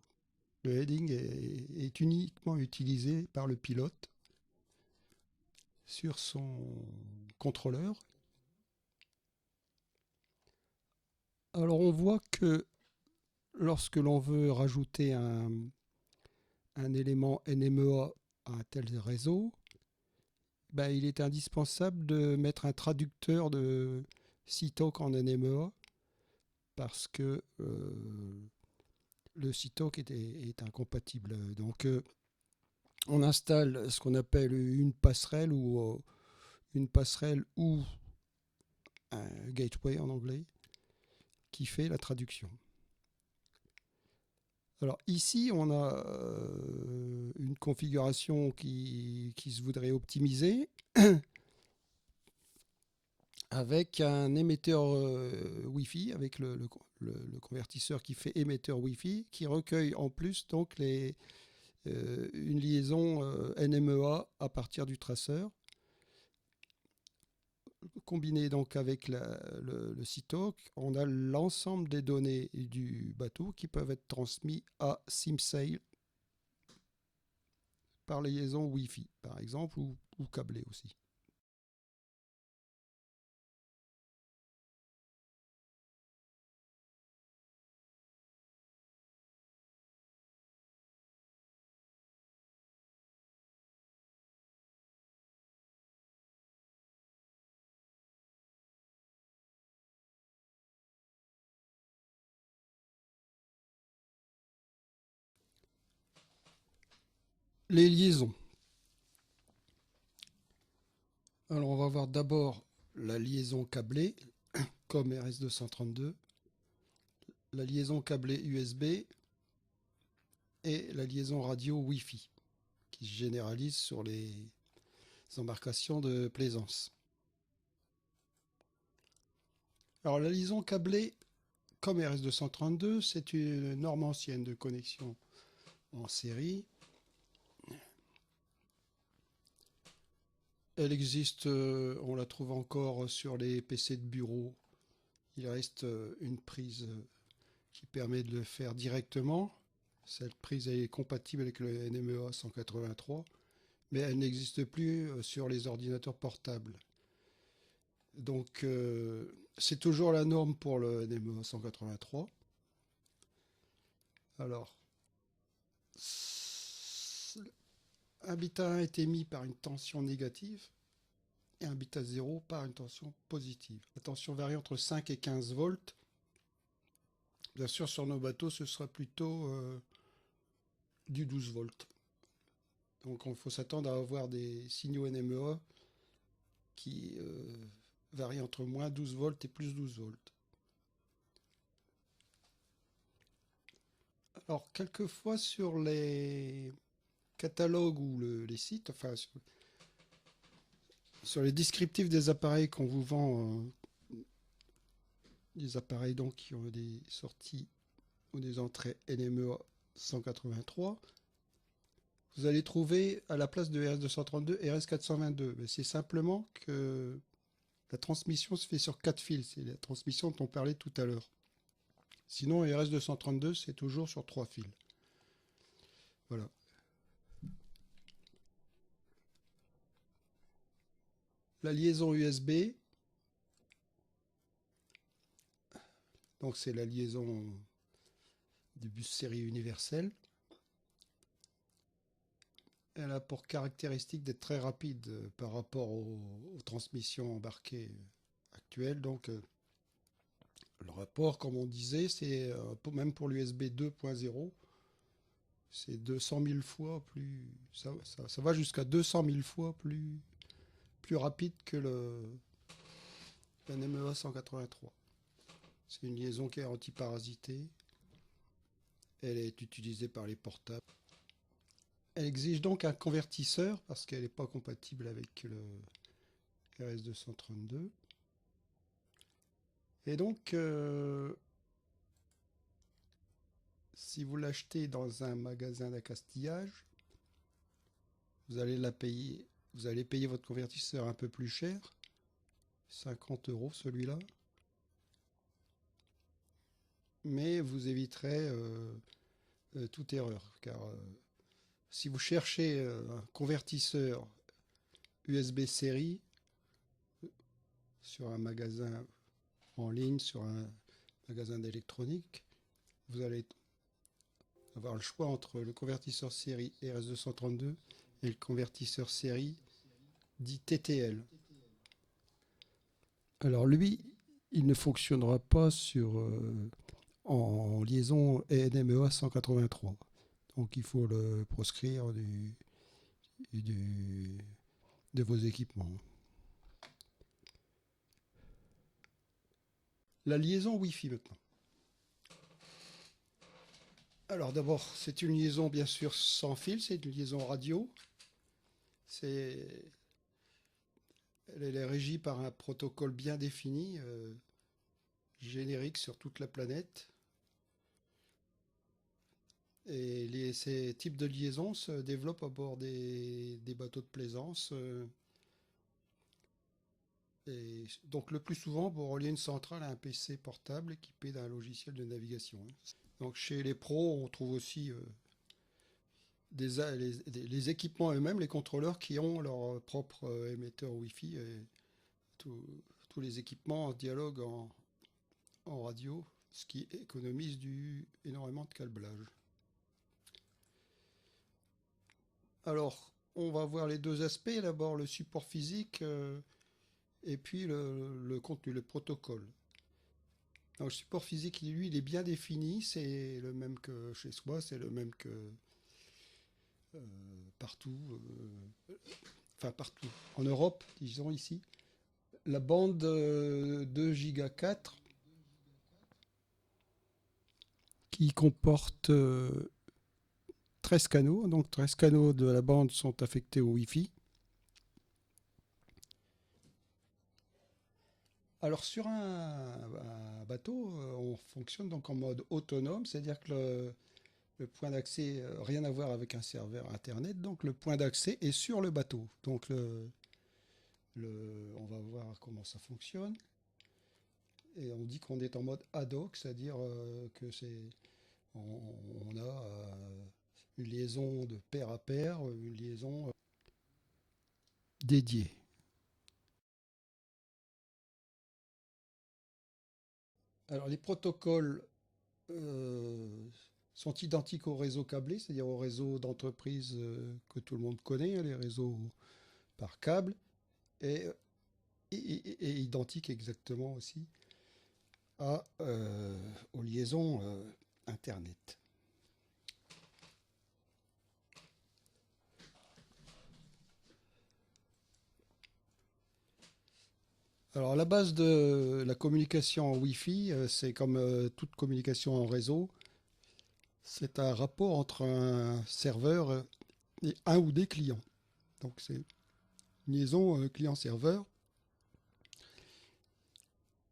Le heading est uniquement utilisé par le pilote sur son contrôleur. Alors on voit que lorsque l'on veut rajouter un élément NMEA à un tel réseau, ben, il est indispensable de mettre un traducteur de CTOC en NMEA parce que le CTOC est incompatible. Donc on installe ce qu'on appelle une passerelle ou un gateway en anglais qui fait la traduction. Alors ici, on a une configuration qui se voudrait optimiser avec un émetteur Wi-Fi, avec le convertisseur qui fait émetteur Wi-Fi, qui recueille en plus donc une liaison NMEA à partir du traceur. Combiné donc avec le CTOC, on a l'ensemble des données du bateau qui peuvent être transmis à SimSail par liaison Wi-Fi, par exemple, ou câblé aussi. Les liaisons. Alors on va voir d'abord la liaison câblée, comme RS232, la liaison câblée USB et la liaison radio Wi-Fi, qui se généralise sur les embarcations de plaisance. Alors la liaison câblée, comme RS232, c'est une norme ancienne de connexion en série. Elle existe, on la trouve encore sur les PC de bureau. Il reste une prise qui permet de le faire directement. Cette prise est compatible avec le NMEA 183, mais elle n'existe plus sur les ordinateurs portables. Donc c'est toujours la norme pour le NMEA 183. Alors, un bit à 1 est émis par une tension négative et un bit à 0 par une tension positive. La tension varie entre 5 et 15 volts. Bien sûr, sur nos bateaux, ce sera plutôt du 12 volts. Donc il faut s'attendre à avoir des signaux NMEA qui varient entre moins 12 volts et plus 12 volts. Alors, quelquefois sur les catalogues ou les sites, enfin sur les descriptifs des appareils qu'on vous vend, des appareils donc qui ont des sorties ou des entrées NMEA 183, vous allez trouver à la place de RS232 RS422. Mais c'est simplement que la transmission se fait sur 4 fils. C'est la transmission dont on parlait tout à l'heure. Sinon, RS232, c'est toujours sur 3 fils. Voilà. La liaison USB, donc c'est la liaison du bus série universelle. Elle a pour caractéristique d'être très rapide par rapport aux transmissions embarquées actuelles. Donc le rapport, comme on disait, c'est même pour l'USB 2.0, c'est 200 000 fois plus... Ça va jusqu'à 200 000 fois plus rapide que le NMEA 183. C'est une liaison qui est antiparasitée. Elle est utilisée par les portables. Elle exige donc un convertisseur parce qu'elle n'est pas compatible avec le RS232. Et donc, si vous l'achetez dans un magasin d'accastillage, vous allez payer votre convertisseur un peu plus cher, 50 € celui-là, mais vous éviterez toute erreur, car si vous cherchez un convertisseur USB série sur un magasin en ligne, sur magasin d'électronique, vous allez avoir le choix entre le convertisseur série RS232 et le convertisseur série dit TTL. Alors lui, il ne fonctionnera pas en liaison NMEA 183. Donc il faut le proscrire de vos équipements. La liaison Wi-Fi maintenant. Alors d'abord, c'est une liaison bien sûr sans fil, c'est une liaison radio. Elle est régie par un protocole bien défini, générique sur toute la planète. Et ces types de liaisons se développent à bord des bateaux de plaisance. Et donc le plus souvent pour relier une centrale à un PC portable équipé d'un logiciel de navigation. Donc chez les pros, on trouve aussi les équipements eux-mêmes, les contrôleurs qui ont leur propre émetteur Wi-Fi. Et tous les équipements en dialogue en radio, ce qui économise énormément de câblage. Alors, on va voir les deux aspects. D'abord, le support physique et puis le contenu, le protocole. Donc, le support physique, lui, il est bien défini. C'est le même que chez soi, c'est le même que partout. Enfin, partout. En Europe, disons ici. La bande 2 Giga 4 qui comporte 13 canaux. Donc 13 canaux de la bande sont affectés au Wi-Fi. Alors sur un bateau, on fonctionne donc en mode autonome, c'est-à-dire que le point d'accès, rien à voir avec un serveur Internet, donc le point d'accès est sur le bateau. Donc on va voir comment ça fonctionne. Et on dit qu'on est en mode ad hoc, c'est-à-dire que on a une liaison de pair à pair, une liaison dédiée. Alors les protocoles sont identiques au réseau câblé, c'est-à-dire au réseau d'entreprise que tout le monde connaît, les réseaux par câble, et identiques exactement aussi aux liaisons Internet. Alors la base de la communication en Wi-Fi, c'est comme toute communication en réseau, c'est un rapport entre un serveur et un ou des clients. Donc c'est une liaison client-serveur.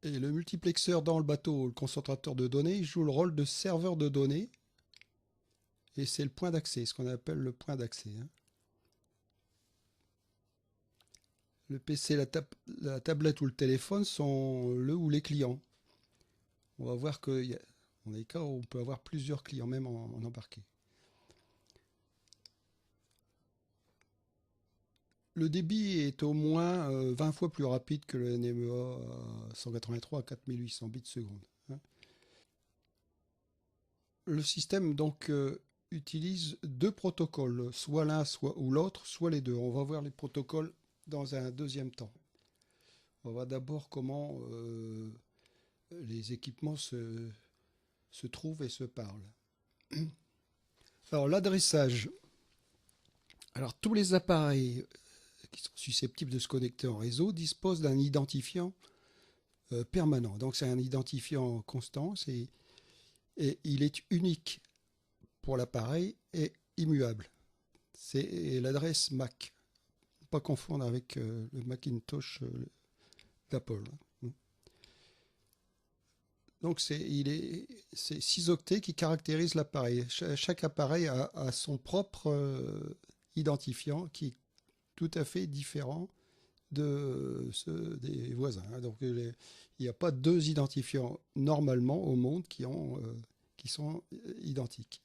Et le multiplexeur dans le bateau, le concentrateur de données, il joue le rôle de serveur de données. Et c'est le point d'accès, ce qu'on appelle le point d'accès. Le PC, la tablette ou le téléphone sont le ou les clients. On va voir qu'on a des cas où on peut avoir plusieurs clients, même en embarqué. Le débit est au moins 20 fois plus rapide que le NMEA 183 à 4800 bits seconde. Le système donc utilise deux protocoles, soit l'un ou l'autre, soit les deux. On va voir les protocoles dans un deuxième temps. On va voir d'abord comment les équipements se trouvent et se parlent. Alors l'adressage. Alors tous les appareils qui sont susceptibles de se connecter en réseau disposent d'un identifiant permanent. Donc c'est un identifiant constant et il est unique pour l'appareil et immuable. C'est l'adresse MAC. Pas confondre avec le Macintosh d'Apple. Donc c'est 6 octets qui caractérisent l'appareil. Chaque appareil a son propre identifiant qui est tout à fait différent de ceux des voisins. Donc il n'y a pas deux identifiants normalement au monde qui sont identiques.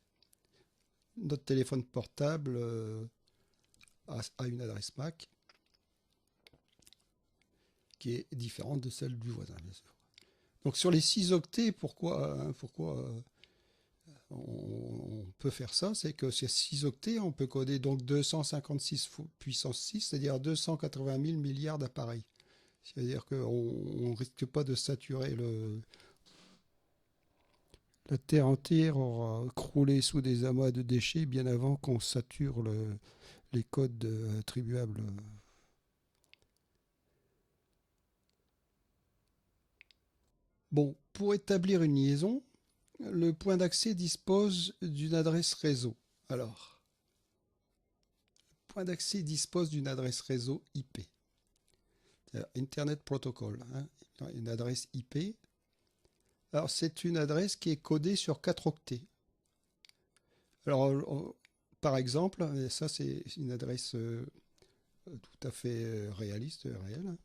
Notre téléphone portable a une adresse MAC qui est différente de celle du voisin, bien sûr. Donc sur les 6 octets, pourquoi on peut faire ça? C'est que ces 6 octets, on peut coder donc 256 puissance 6, c'est-à-dire 280 000 milliards d'appareils. C'est-à-dire qu'on ne risque pas de saturer la Terre entière aura croulé sous des amas de déchets bien avant qu'on sature les codes attribuables. Bon, pour établir une liaison, le point d'accès dispose d'une adresse réseau. Alors, le point d'accès dispose d'une adresse réseau IP. Internet Protocol, hein, une adresse IP. Alors, c'est une adresse qui est codée sur 4 octets. Alors, par exemple, et ça c'est une adresse tout à fait réaliste, réelle.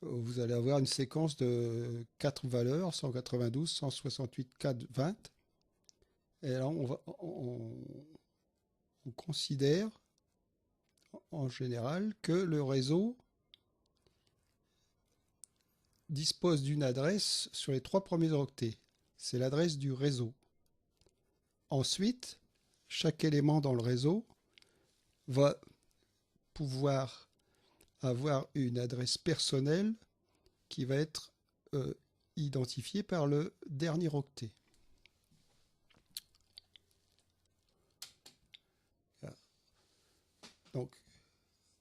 Vous allez avoir une séquence de 4 valeurs, 192, 168, 4, 20. Et là, on considère en général que le réseau dispose d'une adresse sur les 3 premiers octets. C'est l'adresse du réseau. Ensuite, chaque élément dans le réseau va pouvoir avoir une adresse personnelle qui va être identifiée par le dernier octet. Donc,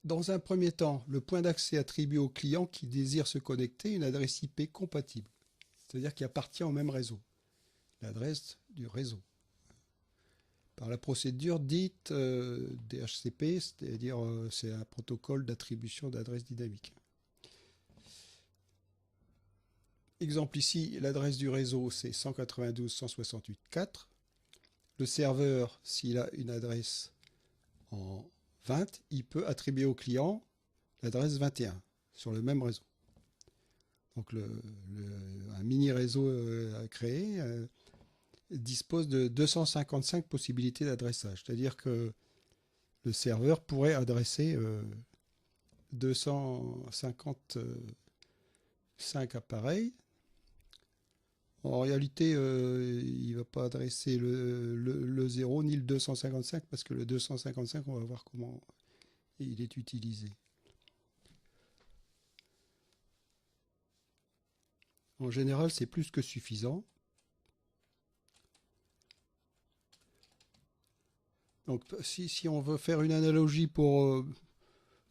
dans un premier temps, le point d'accès attribue au client qui désire se connecter une adresse IP compatible, c'est-à-dire qui appartient au même réseau, l'adresse du réseau. Par la procédure dite DHCP, c'est-à-dire c'est un protocole d'attribution d'adresse dynamique. Exemple ici, l'adresse du réseau c'est 192.168.4. Le serveur, s'il a une adresse en 20, il peut attribuer au client l'adresse 21 sur le même réseau. Donc un mini réseau à créer dispose de 255 possibilités d'adressage. C'est-à-dire que le serveur pourrait adresser 255 appareils. En réalité, il ne va pas adresser le 0 ni le 255 parce que le 255, on va voir comment il est utilisé. En général, c'est plus que suffisant. Donc, si on veut faire une analogie pour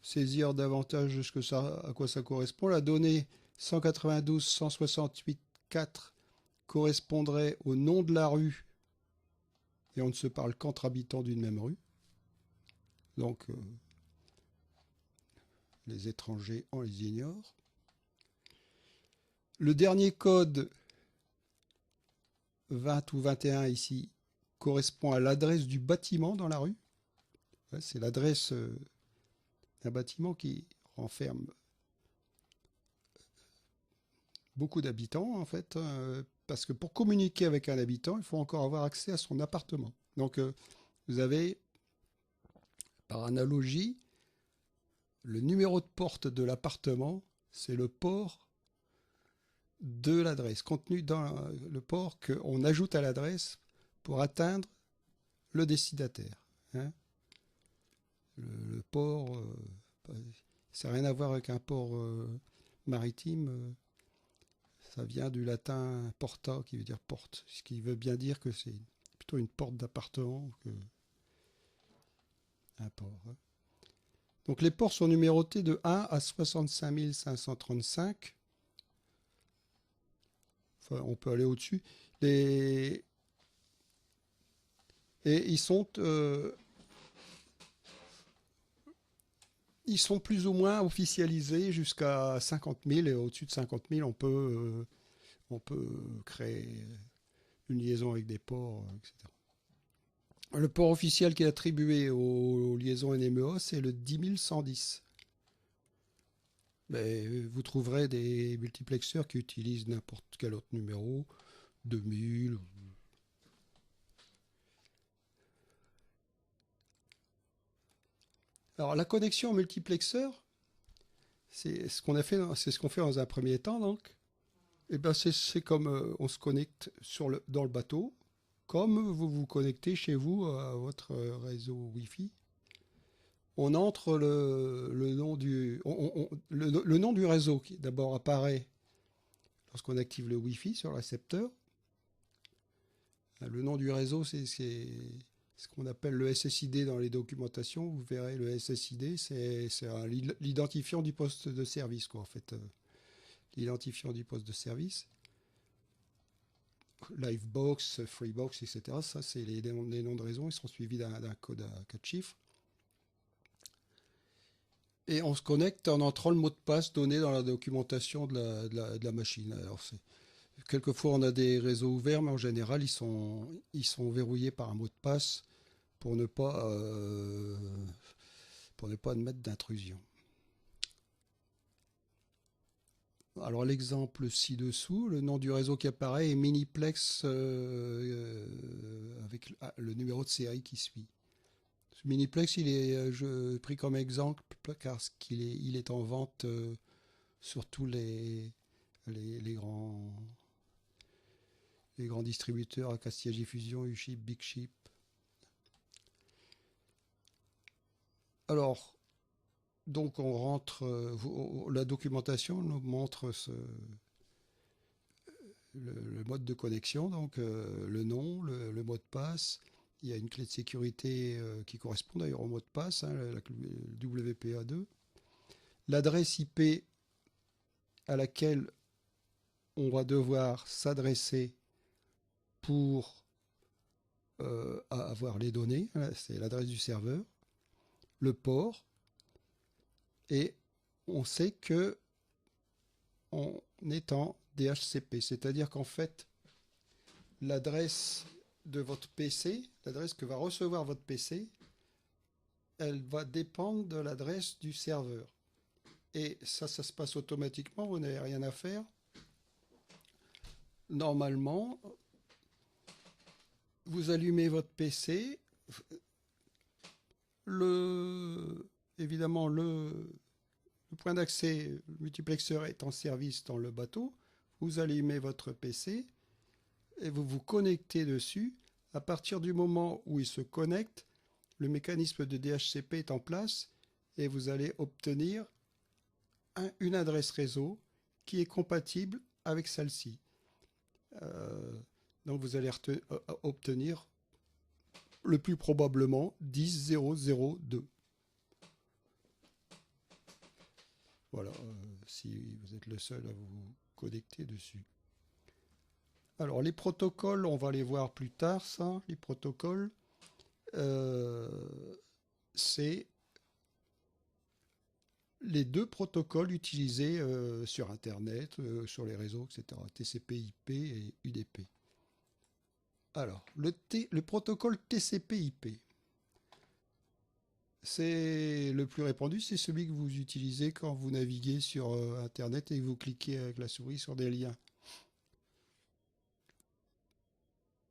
saisir davantage à quoi ça correspond, la donnée 192.168.4 correspondrait au nom de la rue, et on ne se parle qu'entre habitants d'une même rue. Donc, les étrangers, on les ignore. Le dernier code 20 ou 21 ici correspond à l'adresse du bâtiment dans la rue. C'est l'adresse d'un bâtiment qui renferme beaucoup d'habitants en fait, parce que pour communiquer avec un habitant, il faut encore avoir accès à son appartement. Donc vous avez, par analogie, le numéro de porte de l'appartement, c'est le port de l'adresse, contenu dans le port qu'on ajoute à l'adresse pour atteindre le destinataire. Hein. Le port, ça n'a rien à voir avec un port maritime. Ça vient du latin porta, qui veut dire porte, ce qui veut bien dire que c'est plutôt une porte d'appartement qu'un port. Hein. Donc les ports sont numérotés de 1 à 65 535. Enfin, on peut aller au-dessus. Et ils sont plus ou moins officialisés jusqu'à 50 000. Et au-dessus de 50 000, on peut créer une liaison avec des ports, etc. Le port officiel qui est attribué aux liaisons NMEA, c'est le 10110. Mais vous trouverez des multiplexeurs qui utilisent n'importe quel autre numéro, 2000. Alors la connexion multiplexeur, c'est ce qu'on fait dans un premier temps donc. Et ben c'est comme on se connecte dans le bateau, comme vous vous connectez chez vous à votre réseau Wi-Fi. On entre le nom le nom du réseau qui d'abord apparaît lorsqu'on active le Wi-Fi sur le récepteur. Le nom du réseau, c'est ce qu'on appelle le SSID dans les documentations. Vous verrez, le SSID, c'est l'identifiant du poste de service, quoi, en fait. L'identifiant du poste de service. Livebox, Freebox, etc. Ça, c'est les noms de réseau. Ils sont suivis d'un code à 4 chiffres. Et on se connecte en entrant le mot de passe donné dans la documentation de la machine. Alors, quelquefois, on a des réseaux ouverts, mais en général, ils sont verrouillés par un mot de passe pour ne pas admettre d'intrusion. Alors l'exemple ci-dessous, le nom du réseau qui apparaît est Miniplex avec le numéro de série qui suit. Ce Miniplex, il est pris comme exemple car il est en vente sur tous les grands distributeurs, Acacia Diffusion, Uship, Big Ship. Alors, donc on rentre, la documentation nous montre le mode de connexion, donc le nom, le mot de passe. Il y a une clé de sécurité qui correspond d'ailleurs au mot de passe, hein, la WPA2. L'adresse IP à laquelle on va devoir s'adresser pour avoir les données, c'est l'adresse du serveur, le port, et on sait que on est en DHCP, c'est-à-dire qu'en fait, l'adresse de votre PC, l'adresse que va recevoir votre PC, elle va dépendre de l'adresse du serveur. Et ça se passe automatiquement, vous n'avez rien à faire. Normalement, vous allumez votre PC, évidemment, le point d'accès, le multiplexeur est en service dans le bateau, vous allumez votre PC et vous vous connectez dessus. À partir du moment où il se connecte, le mécanisme de DHCP est en place et vous allez obtenir une adresse réseau qui est compatible avec celle-ci. Donc vous allez obtenir le plus probablement 10.0.0.2. Voilà, si vous êtes le seul à vous connecter dessus. Alors les protocoles, on va les voir plus tard, ça. Les protocoles, c'est les deux protocoles utilisés sur Internet, sur les réseaux, etc. TCP/IP et UDP. Alors, le protocole TCP/IP, c'est le plus répandu, c'est celui que vous utilisez quand vous naviguez sur Internet et vous cliquez avec la souris sur des liens.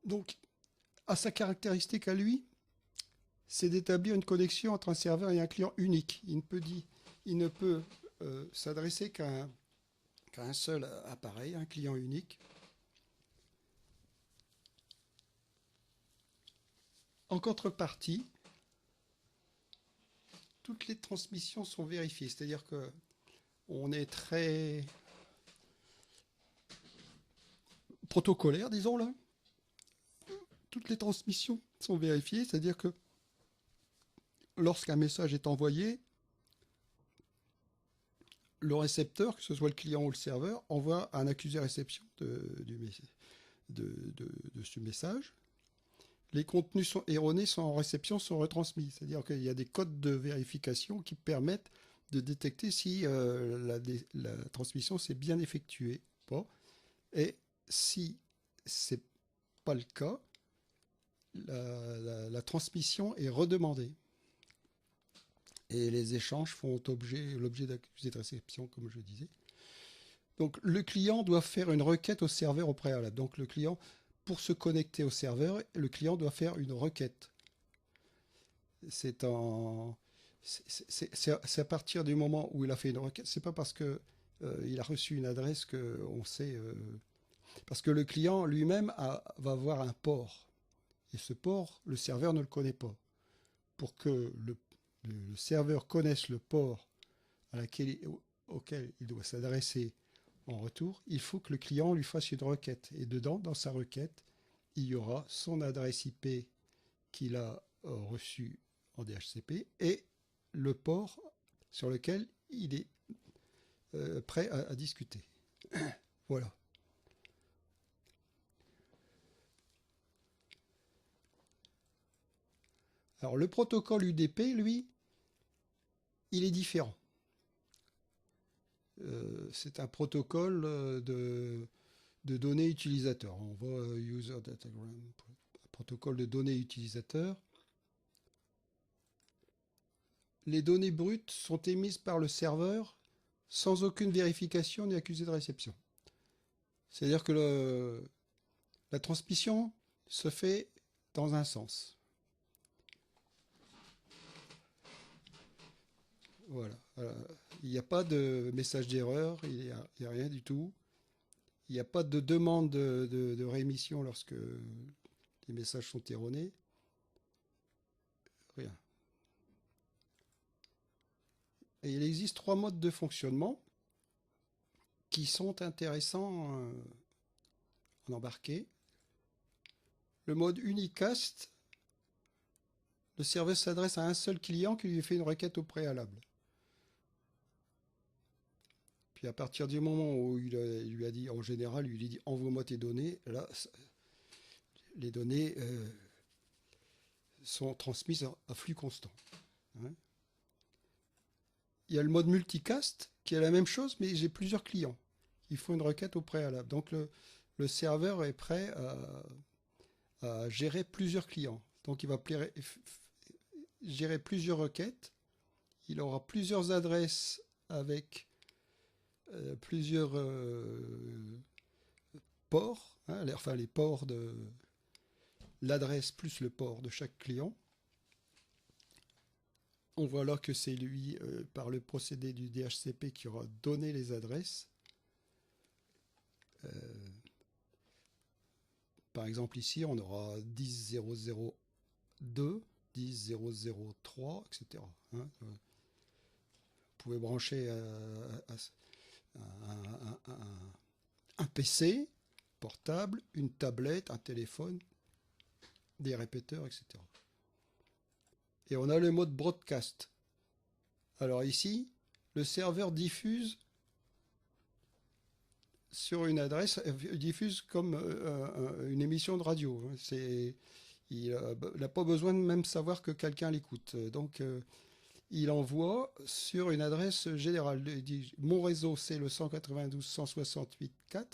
Donc, à sa caractéristique à lui, c'est d'établir une connexion entre un serveur et un client unique. Il ne peut s'adresser qu'à un seul appareil, un client unique. En contrepartie, toutes les transmissions sont vérifiées, c'est-à-dire que on est très protocolaire, disons là. Toutes les transmissions sont vérifiées, c'est-à-dire que lorsqu'un message est envoyé, le récepteur, que ce soit le client ou le serveur, envoie un accusé réception de ce message. Les contenus erronés sont en réception, sont retransmis. C'est-à-dire qu'il y a des codes de vérification qui permettent de détecter si la transmission s'est bien effectuée. Bon. Et si c'est pas le cas, la transmission est redemandée. Et les échanges font l'objet d'accusés de réception, comme je disais. Donc le client doit faire une requête au serveur au préalable. Donc le client, pour se connecter au serveur, le client doit faire une requête. C'est à partir du moment où il a fait une requête, c'est pas parce que il a reçu une adresse que on sait, parce que le client lui-même va avoir un port. Et ce port, le serveur ne le connaît pas. Pour que le serveur connaisse le port auquel il doit s'adresser en retour, il faut que le client lui fasse une requête. Et dedans, dans sa requête, il y aura son adresse IP qu'il a reçue en DHCP et le port sur lequel il est prêt à discuter. Voilà. Alors le protocole UDP, lui, il est différent. C'est un protocole de données utilisateurs. On voit User Datagram, protocole de données utilisateurs. Les données brutes sont émises par le serveur sans aucune vérification ni accusé de réception. C'est-à-dire que la transmission se fait dans un sens. Voilà. Il n'y a pas de message d'erreur, il n'y a rien du tout. Il n'y a pas de demande de réémission lorsque les messages sont erronés. Rien. Et il existe 3 modes de fonctionnement qui sont intéressants en embarqué. Le mode unicast, le serveur s'adresse à un seul client qui lui fait une requête au préalable. Puis à partir du moment où il lui a dit, en général, il lui dit envoie-moi tes données, là, les données sont transmises à flux constant. Hein. Il y a le mode multicast qui est la même chose, mais j'ai plusieurs clients. Il faut une requête au préalable. Donc le serveur est prêt à gérer plusieurs clients. Donc il va gérer plusieurs requêtes. Il aura plusieurs adresses avec plusieurs ports, hein, les ports de l'adresse plus le port de chaque client. On voit là que c'est lui, par le procédé du DHCP, qui aura donné les adresses. Par exemple, ici, on aura 10.0.0.2, 10.0.0.3, etc. Hein. Vous pouvez brancher un PC portable, une tablette, un téléphone, des répéteurs, etc. Et on a le mode broadcast. Alors ici, le serveur diffuse sur une adresse, diffuse comme une émission de radio. Il n'a pas besoin de même savoir que quelqu'un l'écoute. Donc il envoie sur une adresse générale. Il dit, mon réseau, c'est le 192.168.4.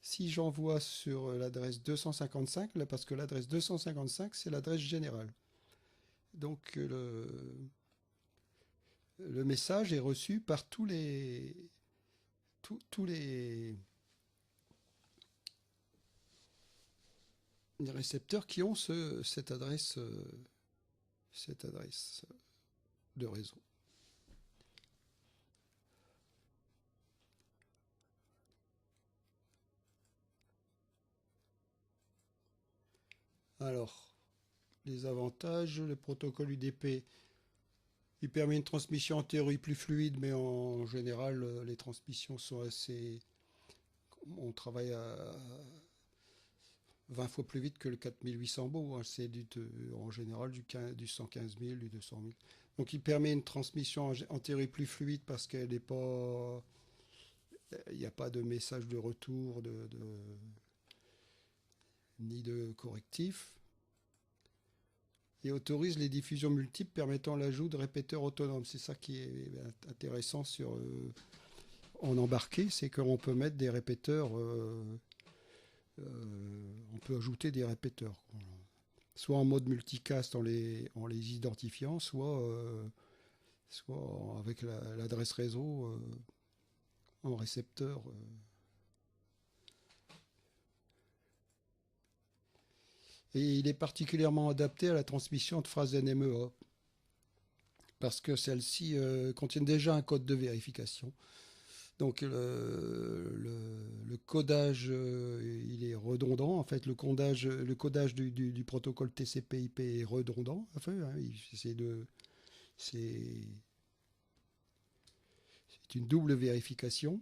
Si j'envoie sur l'adresse 255, parce que l'adresse 255, c'est l'adresse générale. Donc le message est reçu par tous les récepteurs qui ont cette adresse de réseau. Alors, les avantages, le protocole UDP, il permet une transmission en théorie plus fluide, mais en général, les transmissions sont assez... On travaille à 20 fois plus vite que le 4800 baux. Hein. C'est en général du 115 000, du 200 000. Donc il permet une transmission en théorie plus fluide parce qu'elle n'est pas... Il n'y a pas de message de retour ni de correctif. Et autorise les diffusions multiples permettant l'ajout de répéteurs autonomes. C'est ça qui est intéressant en embarqué, c'est qu'on peut mettre des répéteurs, on peut ajouter des répéteurs, soit en mode multicast en les identifiant, soit avec l'adresse réseau en récepteur. Et il est particulièrement adapté à la transmission de phrases NMEA, parce que celles-ci contiennent déjà un code de vérification. Donc le codage, il est redondant. En fait, le codage du protocole TCP/IP est redondant. Enfin, hein, c'est une double vérification.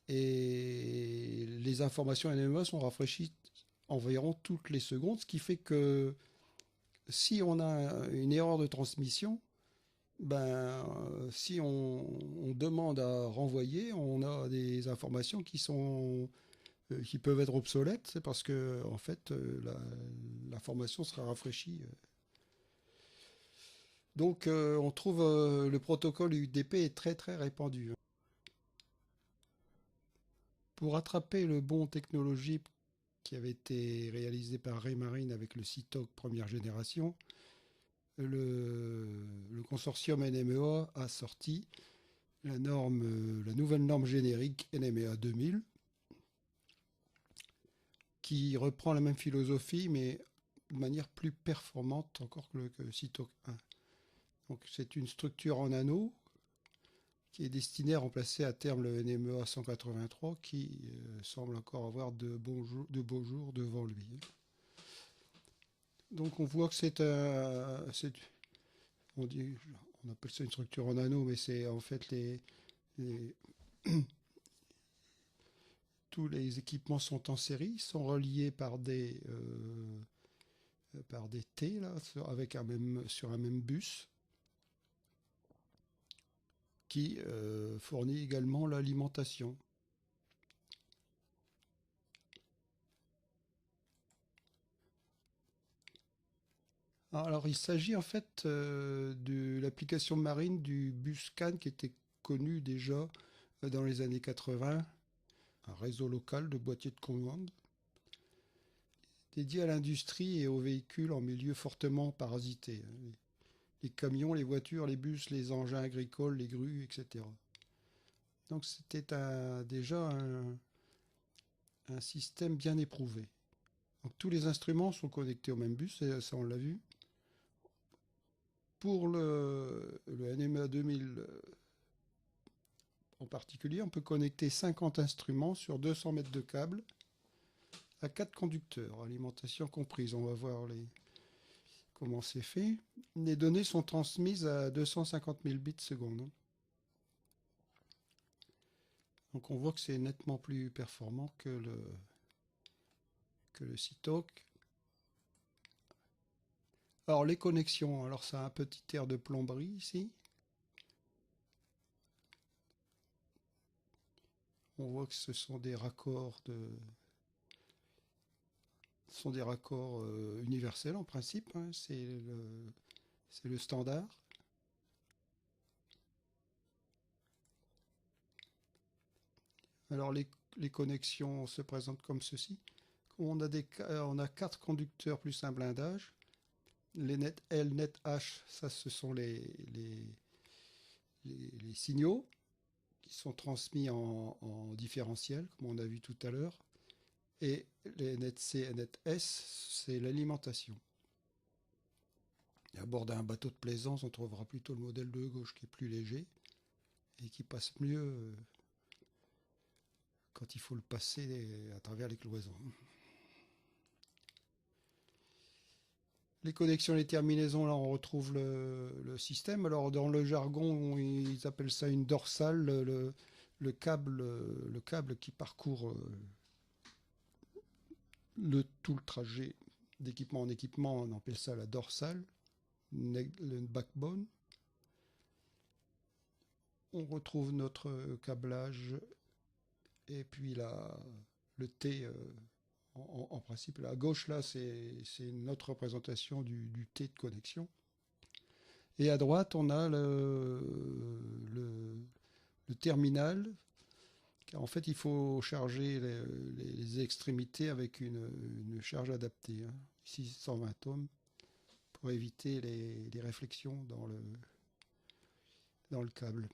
Et les informations NMEA sont rafraîchies environ toutes les secondes, ce qui fait que si on a une erreur de transmission, si on demande à renvoyer, on a des informations qui peuvent être obsolètes, c'est parce que en fait l'information sera rafraîchie. Donc on trouve le protocole UDP est très très répandu. Pour attraper le bond technologique qui avait été réalisé par Raymarine avec le CITOC première génération, le consortium NMEA a sorti la nouvelle norme générique NMEA 2000, qui reprend la même philosophie, mais de manière plus performante encore que le CITOC 1. Donc c'est une structure en anneaux qui est destinée à remplacer à terme le NMEA 183, qui semble encore avoir de beaux jours devant lui. Donc on voit que on appelle ça une structure en anneaux, mais c'est en fait tous les équipements sont en série, sont reliés par des T là, sur un même bus qui fournit également l'alimentation. Alors il s'agit en fait de l'application marine du bus CAN qui était connu déjà dans les années 80, un réseau local de boîtiers de commande dédié à l'industrie et aux véhicules en milieu fortement parasité. Les camions, les voitures, les bus, les engins agricoles, les grues, etc. Donc c'était déjà un système bien éprouvé. Donc tous les instruments sont connectés au même bus, et ça on l'a vu. Pour le NMEA 2000 en particulier, on peut connecter 50 instruments sur 200 mètres de câble à 4 conducteurs, alimentation comprise. On va voir comment c'est fait. Les données sont transmises à 250 000 bits seconde. Donc on voit que c'est nettement plus performant que le CITOC. Alors les connexions, alors ça a un petit air de plomberie ici. On voit que ce sont des raccords universels en principe, hein. C'est le standard. Alors les connexions se présentent comme ceci. On a 4 conducteurs plus un blindage. Les net L, net H, ça ce sont les signaux qui sont transmis en différentiel, comme on a vu tout à l'heure. Et les net C et net S, c'est l'alimentation. À bord d'un bateau de plaisance, on trouvera plutôt le modèle de gauche qui est plus léger et qui passe mieux quand il faut le passer à travers les cloisons. Les connexions, les terminaisons, là on retrouve le système. Alors dans le jargon, ils appellent ça une dorsale, le câble qui parcourt tout le trajet d'équipement en équipement, on appelle ça la dorsale, le backbone. On retrouve notre câblage et puis le T en principe. À gauche, là, c'est notre représentation du T de connexion. Et à droite, on a le terminal. En fait, il faut charger les extrémités avec une charge adaptée. Hein. Ici, 120 ohms pour éviter les réflexions dans le câble.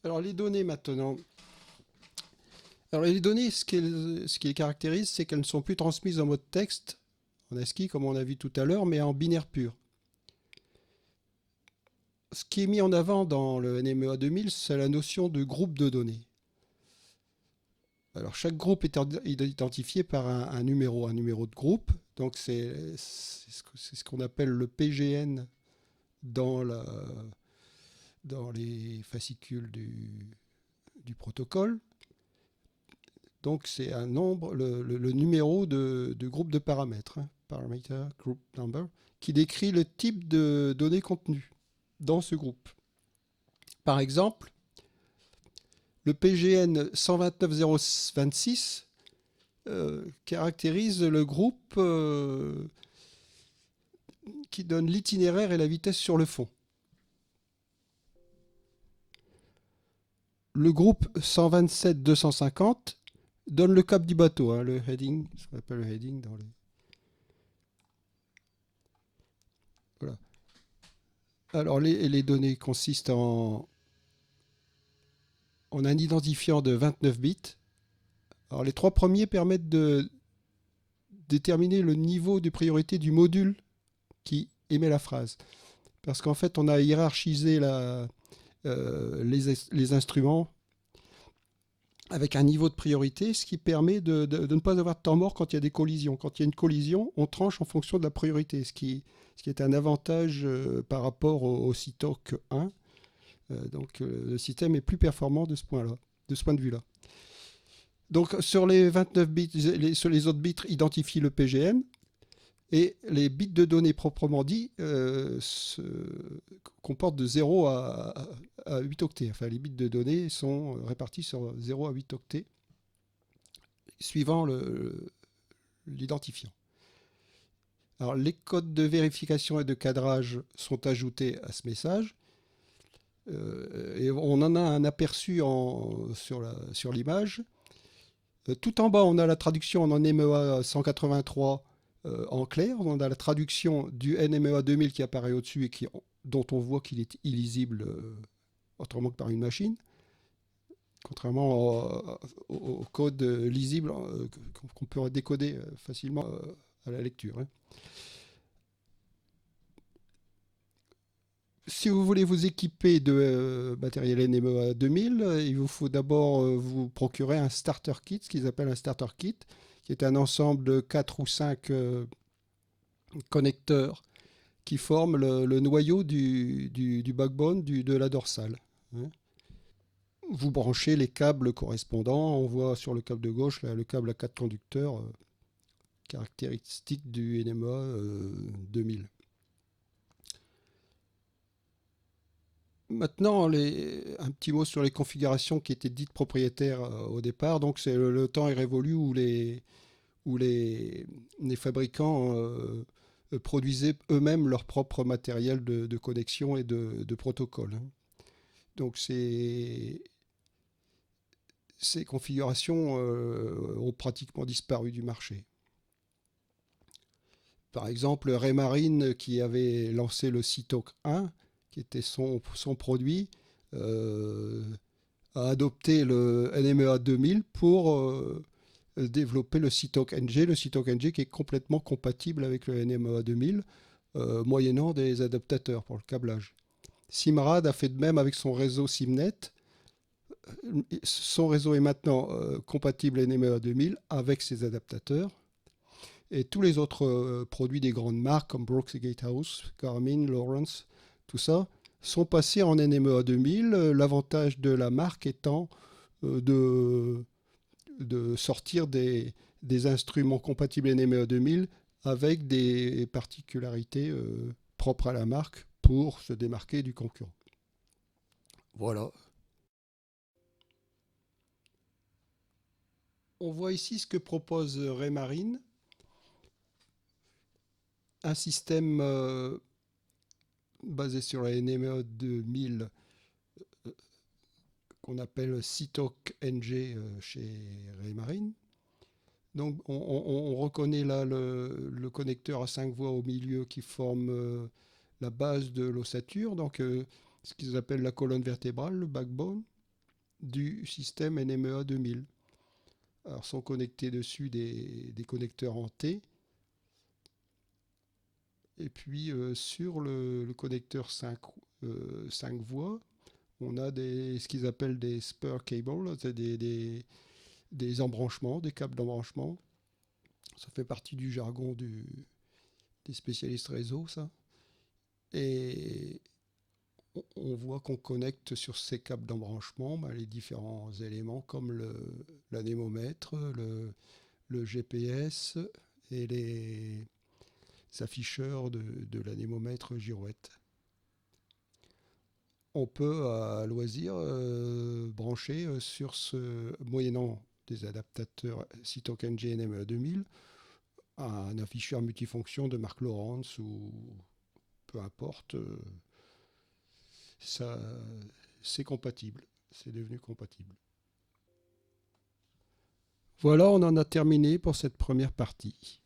Alors, les données maintenant. Alors, les données, ce qui les caractérise, c'est qu'elles ne sont plus transmises en mode texte, en ASCII, comme on a vu tout à l'heure, mais en binaire pur. ce qui est mis en avant dans le NMEA 2000, c'est la notion de groupe de données. Alors, chaque groupe est identifié par un numéro de groupe. Donc, c'est ce qu'on appelle le PGN dans, dans les fascicules du protocole. Donc, c'est un nombre, le numéro de groupe de paramètres, hein, parameter group number, qui décrit le type de données contenues dans ce groupe. Par exemple, le PGN 129026 caractérise le groupe qui donne l'itinéraire et la vitesse sur le fond. Le groupe 127250 donne le cap du bateau, hein, le heading, ce qu'on appelle le heading dans les... Voilà. Alors les données consistent en un identifiant de 29 bits. Alors les trois premiers permettent de déterminer le niveau de priorité du module qui émet la phrase. Parce qu'en fait, on a hiérarchisé les instruments avec un niveau de priorité, ce qui permet de ne pas avoir de temps mort quand il y a des collisions. Quand il y a une collision, on tranche en fonction de la priorité, ce qui est un avantage par rapport au CITOC 1. Donc le système est plus performant de ce point de vue-là. Donc sur les 29 bits, sur les autres bits identifient le PGN, et les bits de données proprement dit se comportent de 0 à 8 octets. Enfin, les bits de données sont répartis sur 0 à 8 octets, suivant l'identifiant. Alors, les codes de vérification et de cadrage sont ajoutés à ce message. Et on en a un aperçu sur l'image. Tout en bas, on a la traduction en NMEA 183 en clair. On a la traduction du NMEA 2000 qui apparaît au-dessus et dont on voit qu'il est illisible autrement que par une machine, contrairement au code lisible qu'on peut décoder facilement à la lecture. Hein. Si vous voulez vous équiper de matériel NMEA 2000, il vous faut d'abord vous procurer un starter kit, ce qu'ils appellent un starter kit, qui est un ensemble de 4 ou 5 connecteurs qui forment le noyau du backbone de la dorsale. Hein. Vous branchez les câbles correspondants. On voit sur le câble de gauche là, le câble à 4 conducteurs caractéristique du NMEA 2000. Maintenant, un petit mot sur les configurations qui étaient dites propriétaires au départ. Donc, c'est le temps est révolu où les fabricants produisaient eux-mêmes leur propre matériel de connexion et de protocole. Hein. Donc, ces configurations ont pratiquement disparu du marché. Par exemple, Raymarine, qui avait lancé le CITOC 1, qui était son produit, a adopté le NMEA 2000 pour développer le CITOC NG qui est complètement compatible avec le NMEA 2000, moyennant des adaptateurs pour le câblage. Simrad a fait de même avec son réseau Simnet. Son réseau est maintenant compatible NMEA 2000 avec ses adaptateurs. Et tous les autres produits des grandes marques comme Brooks et Gatehouse, Garmin, Lawrence, tout ça, sont passés en NMEA 2000. L'avantage de la marque étant de sortir des instruments compatibles NMEA 2000 avec des particularités propres à la marque pour se démarquer du concurrent. Voilà. On voit ici ce que propose Raymarine. Un système basé sur la NMEA 2000 qu'on appelle CITOC NG chez Raymarine. Donc on reconnaît là le connecteur à 5 voies au milieu qui forme la base de l'ossature, donc ce qu'ils appellent la colonne vertébrale, le backbone du système NMEA 2000. Alors sont connectés dessus des connecteurs en T. Et puis sur le connecteur 5 5 voies. On a ce qu'ils appellent des spur cables, c'est des embranchements, des câbles d'embranchement. Ça fait partie du jargon des spécialistes réseau, ça. Et on voit qu'on connecte sur ces câbles d'embranchement les différents éléments comme l'anémomètre, le GPS et les afficheurs de l'anémomètre girouette. On peut à loisir brancher sur moyennant des adaptateurs Cytoken GNM 2000, un afficheur multifonction de marque Lawrence ou peu importe, ça, c'est compatible, c'est devenu compatible. Voilà, on en a terminé pour cette première partie.